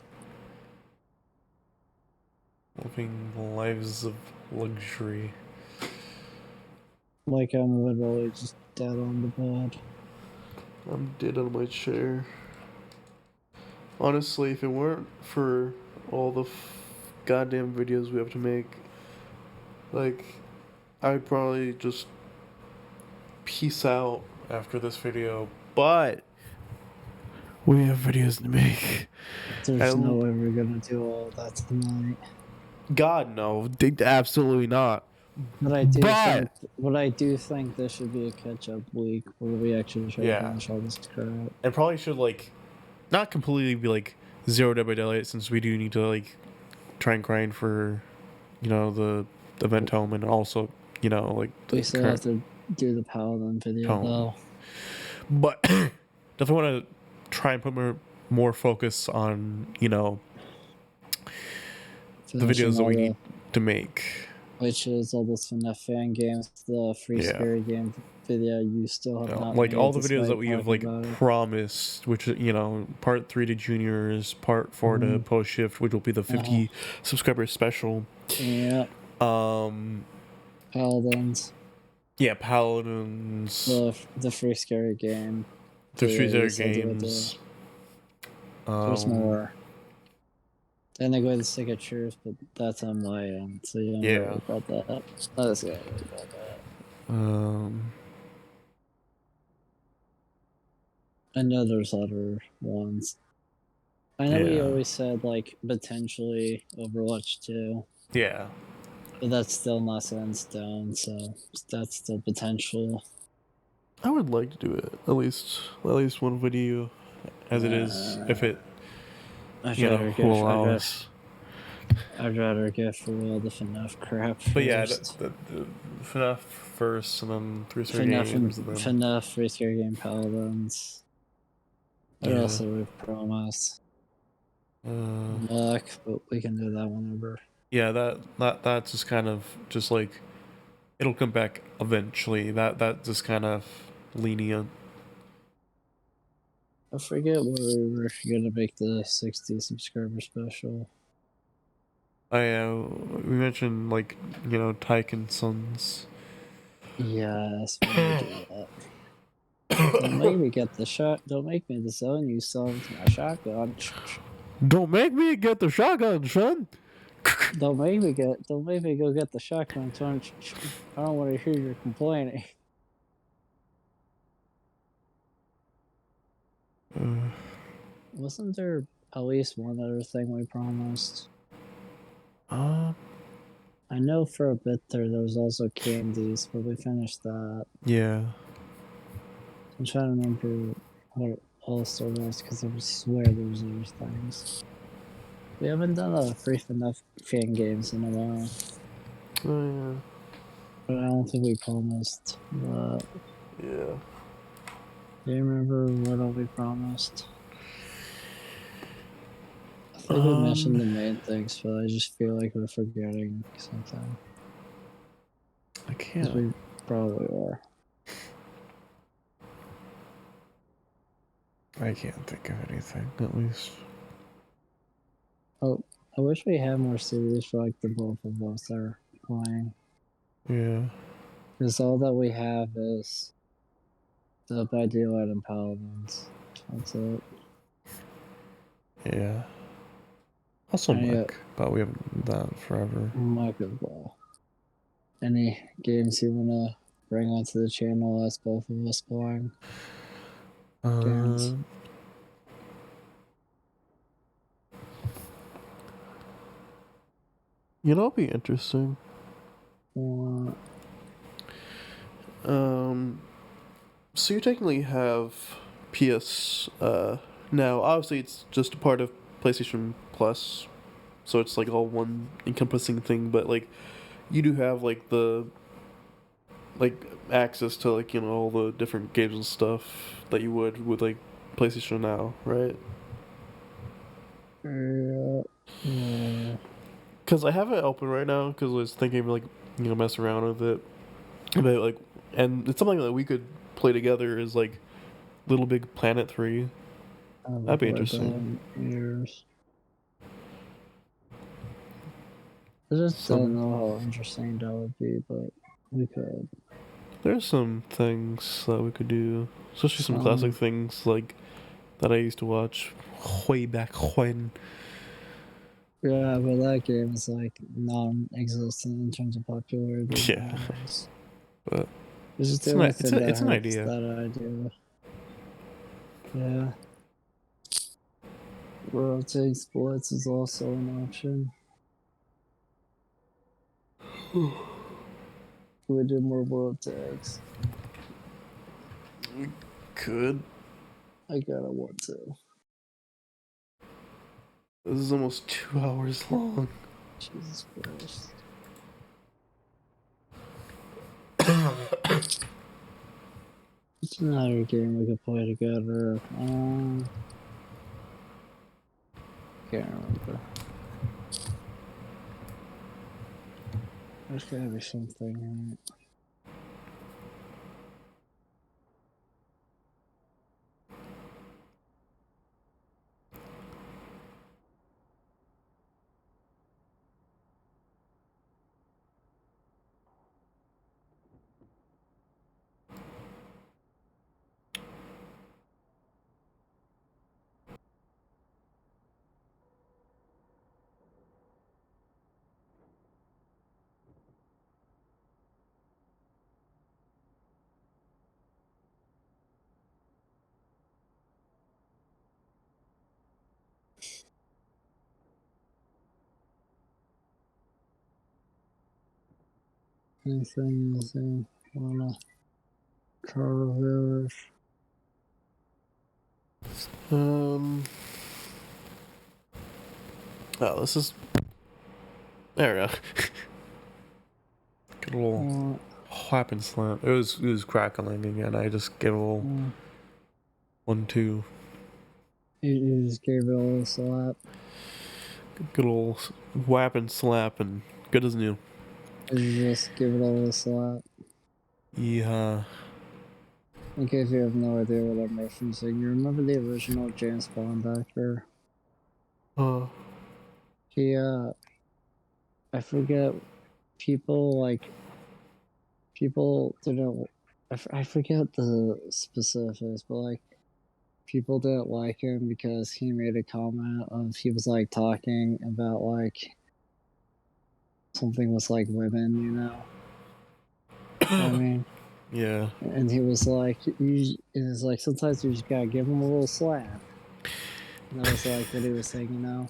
Living lives of luxury. Like I'm literally just dead on the bed. I'm dead on my chair. Honestly, if it weren't for all the goddamn videos we have to make, like, I'd probably just peace out after this video. But we have videos to make. There's no way we're gonna do all that tonight. God no, absolutely not. But I do think this should be a catch-up week where we actually try to finish all this crap. And probably should like not completely be like 0 Dead by Daylight, since we do need to like try and grind for, you know, the event home, and also, you know, like we still have to do the Paladin video though. But definitely want to try and put more focus on, you know, the videos that we need to make. Which is all those FNAF fan games, the free scary game video you still have not like made, all the videos that we have like promised, which, you know, part 3 to juniors, part 4 to post shift, which will be the 50 subscriber special. Yeah. Paladins. Yeah, Paladins. The free scary game. The free scary games. There's more. Then they go to the Stick of Truth, but that's on my end, so you don't know about that. Let's go about that. I know there's other ones. I know we always said, like, potentially Overwatch 2. Yeah. But that's still not set in stone, so that's still potential. I would like to do it. At least one video as it is, if it I'd rather get through all the FNAF crap first. But yeah, the FNAF first, and then 3 scary games. FNAF, 3 scary game, Paladins. What else have we promised? Luck, but we can do that whenever. Yeah, that's just kind of just like, it'll come back eventually. That just kind of lenient. I forget what we were gonna make the 60 subscriber special. We mentioned, like, you know, Tyke and Sons. Yes, we need to do that. Don't make me get the shot. Don't make me disown you, son. My shotgun. Don't make me get the shotgun, son. Don't make me go get the shotgun, son. I don't want to hear you complaining. Wasn't there at least one other thing we promised? I know for a bit there was also candies, but we finished that. Yeah. I'm trying to remember what else there was, because I swear there was other things. We haven't done a free FNAF fan games in a while. Oh yeah. But I don't think we promised that. Yeah. Do you remember what all we promised? I think we mentioned the main things, but I just feel like we're forgetting something. I can't. We probably are. I can't think of anything, at least. Oh, I wish we had more series for, like, the both of us that are playing. Yeah. Because all that we have is Dead by Daylight and Paladins. That's it. Yeah. Also Mike, but we haven't done that forever. Mike as well. Any games you want to bring onto the channel as both of us playing? it'll be interesting. What? So you technically have PS now. Obviously, it's just a part of PlayStation Plus, so it's like all one encompassing thing. But like, you do have like the like access to like all the different games and stuff that you would with like PlayStation Now, right? Yeah. Yeah. Because I have it open right now because I was thinking of like mess around with it, but like, and it's something that we could play together is like Little Big Planet 3. I haven't That'd be played that interesting. in years. I just don't Some know how interesting that would be, but we could. There's some things that we could do, especially some classic Some. things like that I used to watch way back when. Yeah, but that game is like non-existent in terms of popularity Yeah, nowadays. but It's just the only thing that it's an hurts idea. that idea. Yeah. Rotating splits is also an option. We do more world tags. We could. I gotta want to. This is almost 2 hours long. Jesus Christ. It's another game we could play together. Can't remember. There's gotta be something, right? Anything else in wanna Carver? Um. Oh, this is. There we go. Good little whap and slam. It was crackling again. I just gave a little 1-2. You just gave it a little slap. Good old whap and slap and good as new. You just give it a little slap. Yeah. In case you have no idea what I'm referencing, you remember the original James Bond actor? He, I forget, people didn't, I forget the specifics, but like, people didn't like him because he made a comment of, he was like talking about like, something with like women, you know? I mean, Yeah. and he was like, sometimes you just gotta give him a little slap. And that was like what he was saying, you know?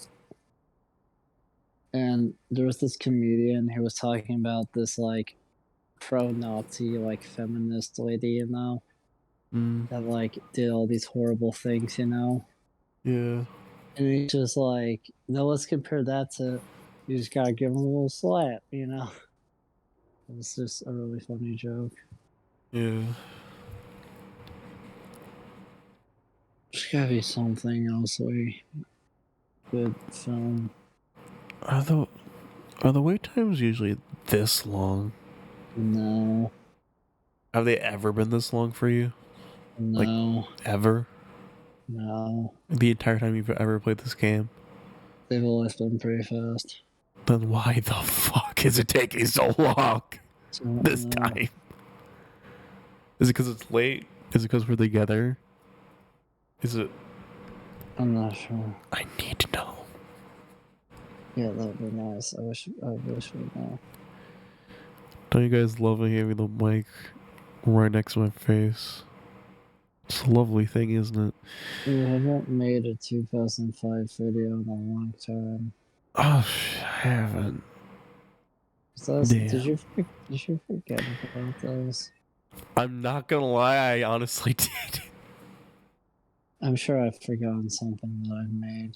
And there was this comedian who was talking about this like pro-Nazi like feminist lady, you know, that like did all these horrible things, you know. Yeah. And he's just like, no, let's compare that to you just gotta give him a little slap, you know. It was just a really funny joke. Yeah. There's gotta be something else like good film. Are the wait times usually this long? No. Have they ever been this long for you? Like No. ever? No. The entire time you've ever played this game? They've always been pretty fast. Then why the fuck is it taking so long this No. time? Is it because it's late? Is it because we're together? Is it? I'm not sure. I need to know. Yeah, that would be nice. I wish we'd know. Don't you guys love having the mic right next to my face? It's a lovely thing, isn't it? We haven't made a 2005 video in a long time. Oh, I haven't. Yeah. Did you forget about those? I'm not gonna lie, I honestly did. I'm sure I've forgotten something that I've made.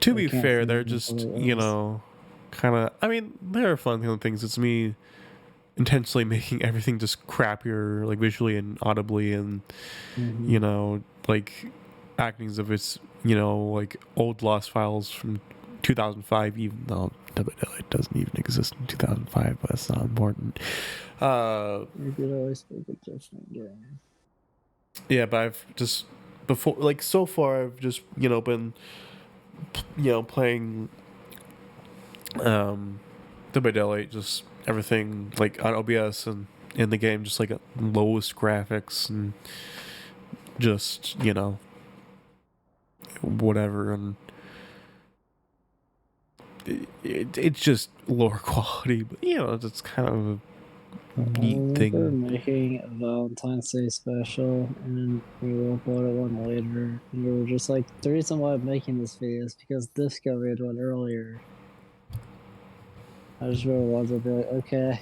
To I be can't fair, think they're of just, what it you was. know, kind of. I mean, they're fun things. It's me intentionally making everything just crappier, like visually and audibly, and you Mm-hmm. know, like acting as if it's, you know, like old lost files from 2005, even though it doesn't even exist in 2005, but that's not important. You could always pick a different game. Yeah, but I've just before, like so far, I've just, you know, been, you know, playing Dead by Daylight, just everything like on OBS and in the game, just like lowest graphics and just, you know, whatever, and it's just lower quality, but you know, it's kind of I a neat remember thing. making a Valentine's Day special, and we all bought it one later, and we were just like, the reason why I'm making this video is because Disco made one earlier. I just really wanted to be like, okay,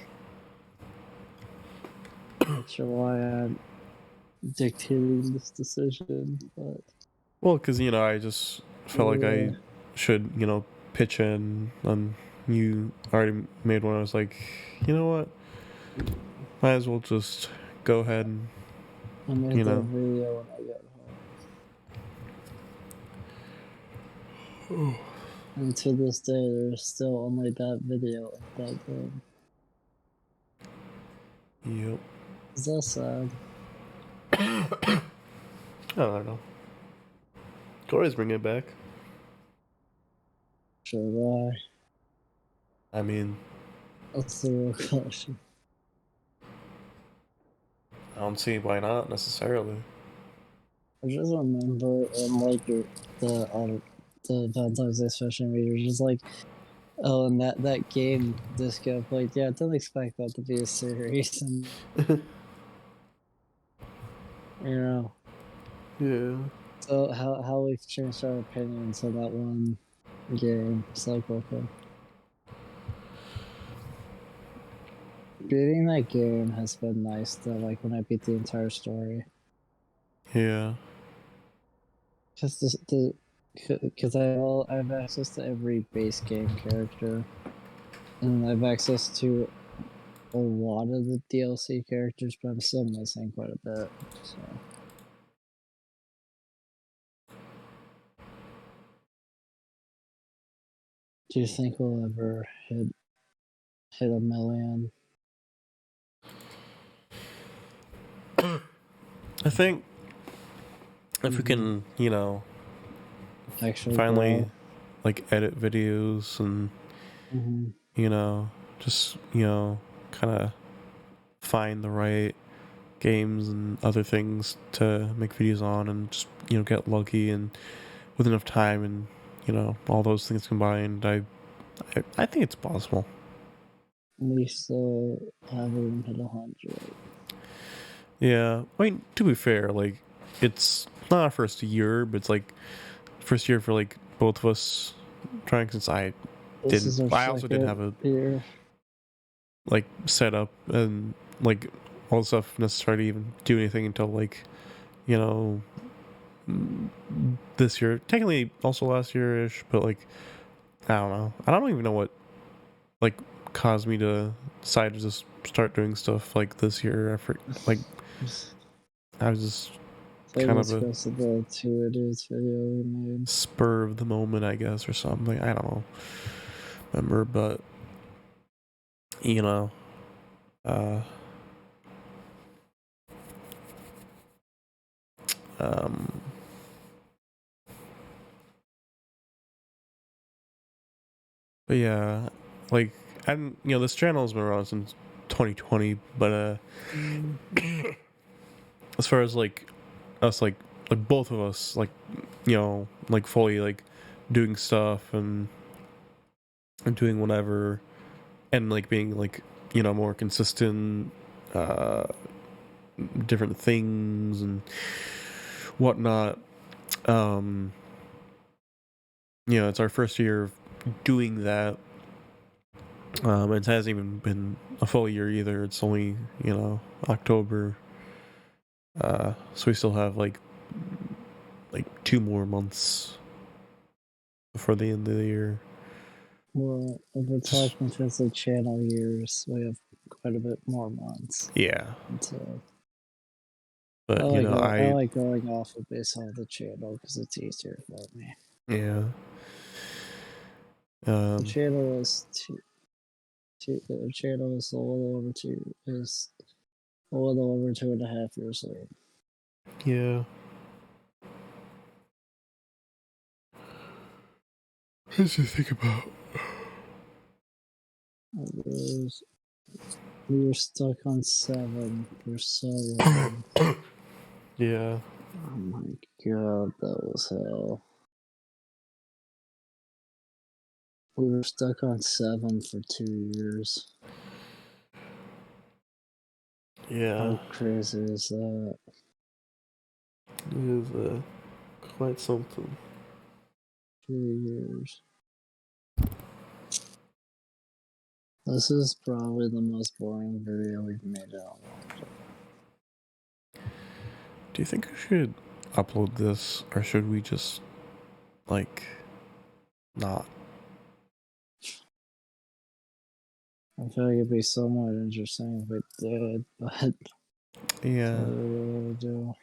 not sure why I'm dictating this decision, but Well, because you know, I just felt like yeah, I should, you know, pitch in, and you already made one. I was like, you know what, might as well just go ahead and, I made you that know. video when I got home. And to this day, there's still only that video of that game. Yep. Is that sad? I don't know. Could always bring it back. Sure, why? I mean, That's the real question. I don't see why not necessarily. I just remember in like the Valentine's Day special media, just like, oh, and that game Disco played. Yeah, I didn't expect that to be a series, and you know, Yeah. so how we've changed our opinions on that one game. It's like, okay, beating that game has been nice though. Like when I beat the entire story, Yeah. because because I have access to every base game character, and I have access to a lot of the DLC characters, but I'm still missing quite a bit. So, do you think we'll ever hit a million? I think if we Mm-hmm. can, you know, Actually, finally grow. like edit videos and, Mm-hmm. you know, just, you know, kind of find the right games and other things to make videos on, and just, you know, get lucky and with enough time and, you know, all those things combined, I think it's possible. We still haven't hit 100. Yeah, I mean, to be fair, like it's not our first year, but it's like first year for like both of us trying, since This is our I also didn't second have a year. like set up and like all the stuff necessary to even do anything until like, you know, this year, technically also last year ish, but like I don't know, I don't even know what like caused me to decide to just start doing stuff like this year. Like I was just I think kind of it's a because of the 2 idiots video we made. spur of the moment, I guess, or something. I don't know, remember, but you know, uh, um, but yeah, like, and you know, this channel has been around since 2020, but Mm. as far as like us, like both of us, like, you know, like fully like doing stuff and doing whatever, and like being like, you know, more consistent, uh, different things and whatnot. Um, you know, it's our first year of doing that, It hasn't even been a full year either. It's only, October. So we still have like 2 more months before the end of the year. Well, if we're talking just the channel years, we have quite a bit more months. Yeah. Until But I like going off of based on the channel because it's easier for me. Yeah. The channel is the channel is a little over 2.5 years old. Yeah. What did you think about? We were stuck on 7 for so long. Yeah. Oh my god, that was hell. We were stuck on 7 for 2 years. Yeah. How crazy is that? It is quite something. 2 years. This is probably the most boring video we've made in a long time. Do you think I should upload this, or should we just, not? I feel like it'd be somewhat interesting if we did, but Yeah. what do we really do?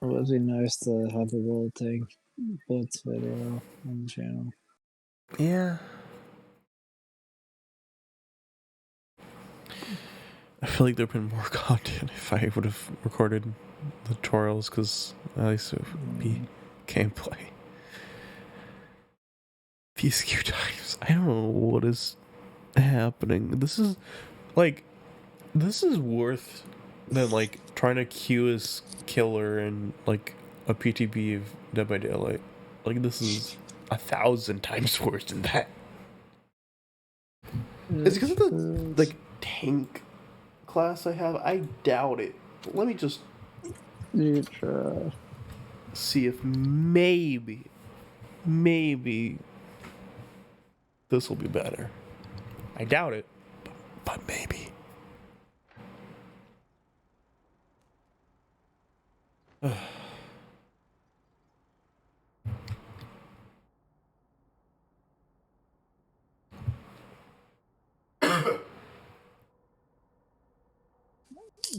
It would be nice to have a little tank blitz video on the channel. Yeah. I feel like there'd been more content if I would have recorded the tutorials, because at least it would be gameplay. These queue times, I don't know what is happening. This is worth than trying to queue as killer and a PTB of Dead by Daylight. This is 1,000 times worse than that. It's because of the tank class I have. I doubt it. But let me just see if maybe this will be better. I doubt it, but maybe.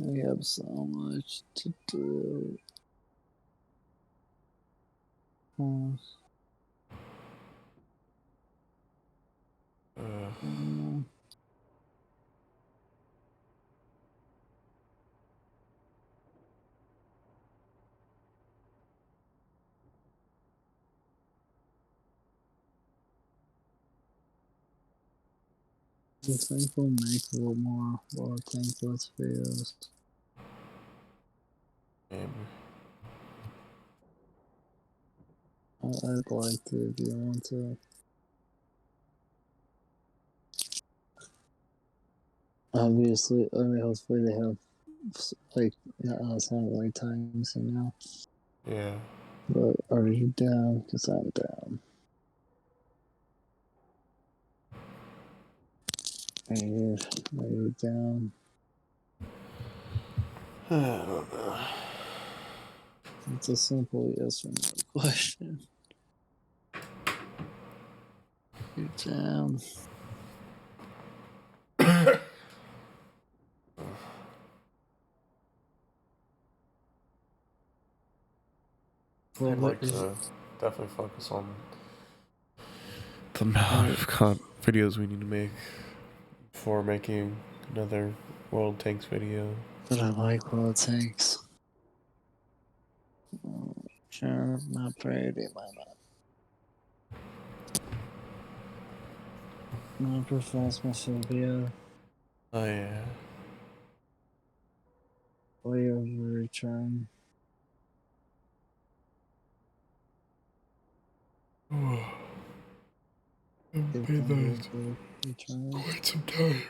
We have so much to do. I think we'll make a little more tank blitz videos. I'd like to if you want to. Obviously, I mean, hopefully they have it's not like times now. Yeah. But are you down? Because I'm down. Are you down? I don't know. It's a simple yes or no question. You're down. I'd like to definitely focus on the amount of videos we need to make before making another World Tanks video. But I like World Tanks. Sure, not pretty, not for phasmophobia. Oh yeah. Way over return. I've played that quite some time.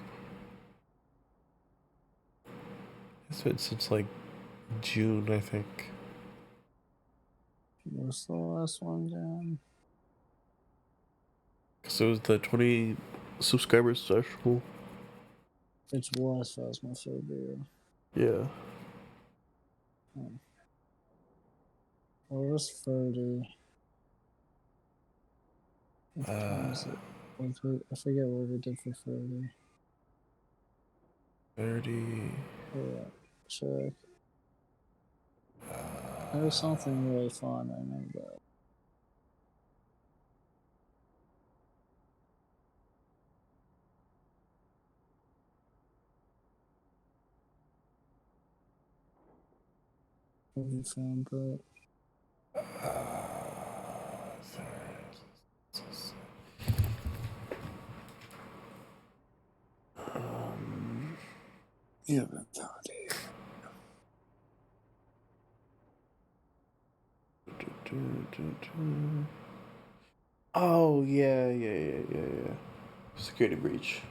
It's been since June, I think. What's the last one down? Because it was the 20 subscribers special. Which was Phasmophobia. Yeah. Or was 30? Which one was it? I forget what we did for 30. 30. Yeah, check. There was something really fun, I know that. Have you found that? You haven't found it. Oh, yeah. Security breach.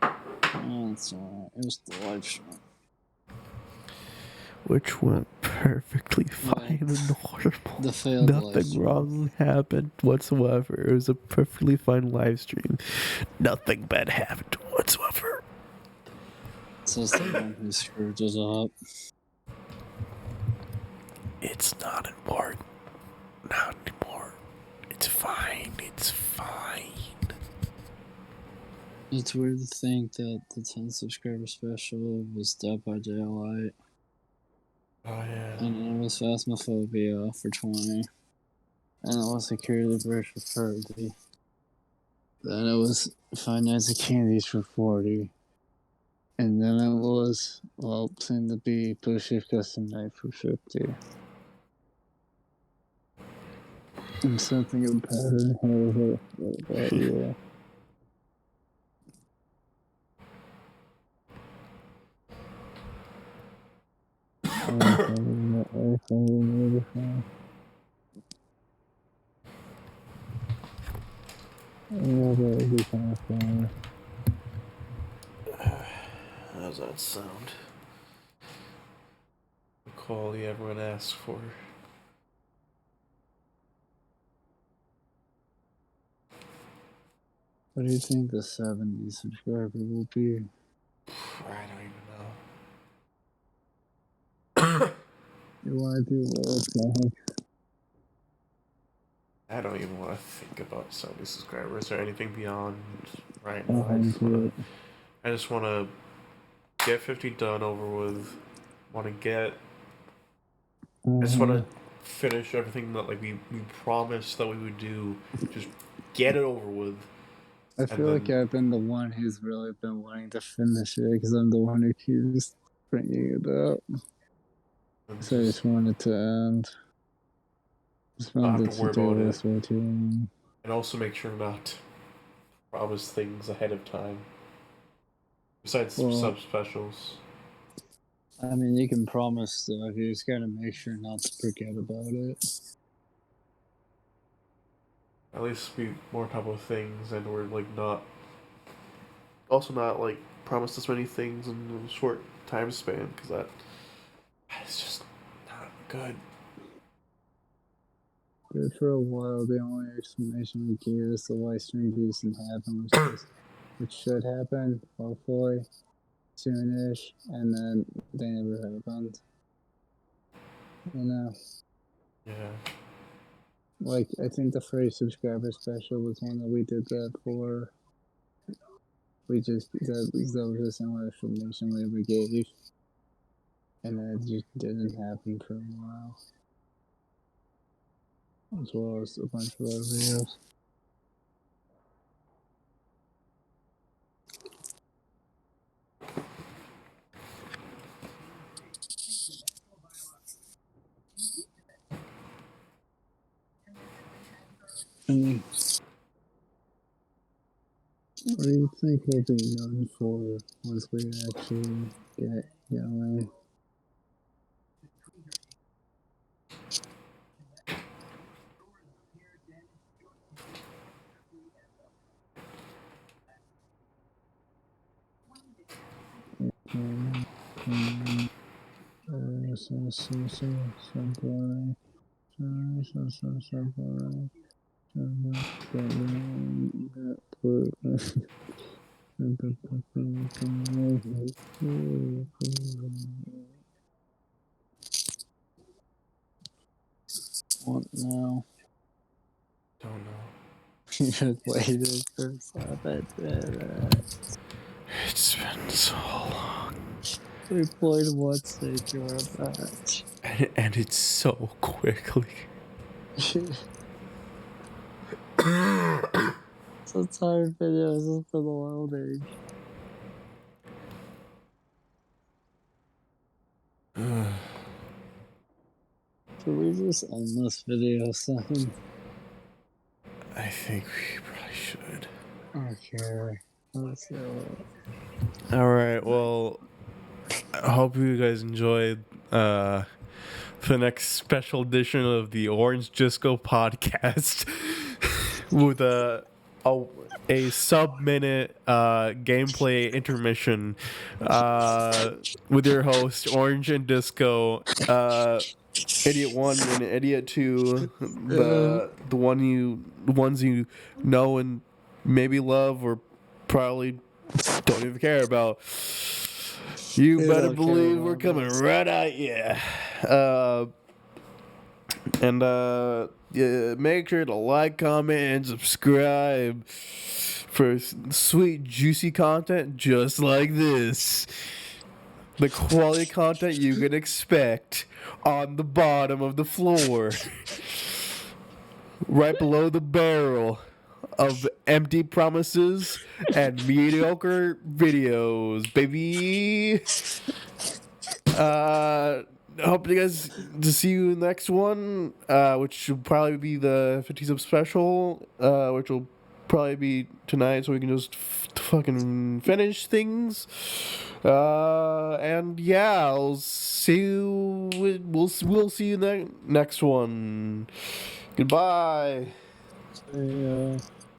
That's alright. It was the live stream. Which went perfectly fine and normal. The failed live Nothing stream. wrong happened whatsoever. It was a perfectly fine live stream. Nothing bad happened whatsoever. So it's the one who screwed us up. It's not important. Not anymore. It's fine. It's fine. It's weird to think that the 10 subscriber special was Dead by Daylight. Oh, yeah. And it was Phasmophobia for 20. And it was Security Breach for 30. Then it was Five Nights at Candy's for 40. And then it was, well, soon to be Push Shift Custom Night for 50. And something in pattern here, yeah. How's that sound? The quality everyone asks for. What do you think the 70 subscriber will be? I don't even know. You want to do what? I don't even want to think about 70 subscribers or anything beyond right now. 100. I just want to get 50 done over with. Want to get. I just want to finish everything that we promised that we would do. Just get it over with. I feel like I've been the one who's really been wanting to finish it because I'm the one who keeps bringing it up. So I just wanted to end. Just wanted to worry do about this way too long. And also make sure not to promise things ahead of time. Besides sub specials. I mean, you can promise stuff. You just gotta make sure not to forget about it. At least be more top of things, and we're not. Also, not promise this many things in a short time span, because it's just not good. But for a while, the only explanation we gave is the live stream didn't happen, which should happen, hopefully, soonish, and then they never happened. You know? Yeah. I think the first subscriber special was one that we did that for. That was just the only explanation we ever gave. And that just didn't happen for a while. As well as a bunch of other videos. What do you think we'll be known for once we actually get going? So boring. What now? Don't know. You waited for 7 minutes. It's been so long. We played one singular match. And it's so quickly. Sometimes videos is for the loading. Should we just end this video soon? I think we probably should. Okay. Let's do it. Alright, well, I hope you guys enjoyed the next special edition of the ORANGED1SCO podcast with a sub-minute gameplay intermission with your host, Orange and Disco, Idiot 1 and Idiot 2, the ones you know and maybe love or probably don't even care about. You better believe we're coming right at you. Yeah, make sure to like, comment, and subscribe for sweet, juicy content just like this. The quality content you can expect on the bottom of the floor. Right below the barrel of empty promises and mediocre videos, baby. Hope you guys to see you in the next one, which will probably be the 50 sub special, which will probably be tonight, so we can just fucking finish things. And yeah, I'll see you. We'll see you in the next one. Goodbye. Yeah.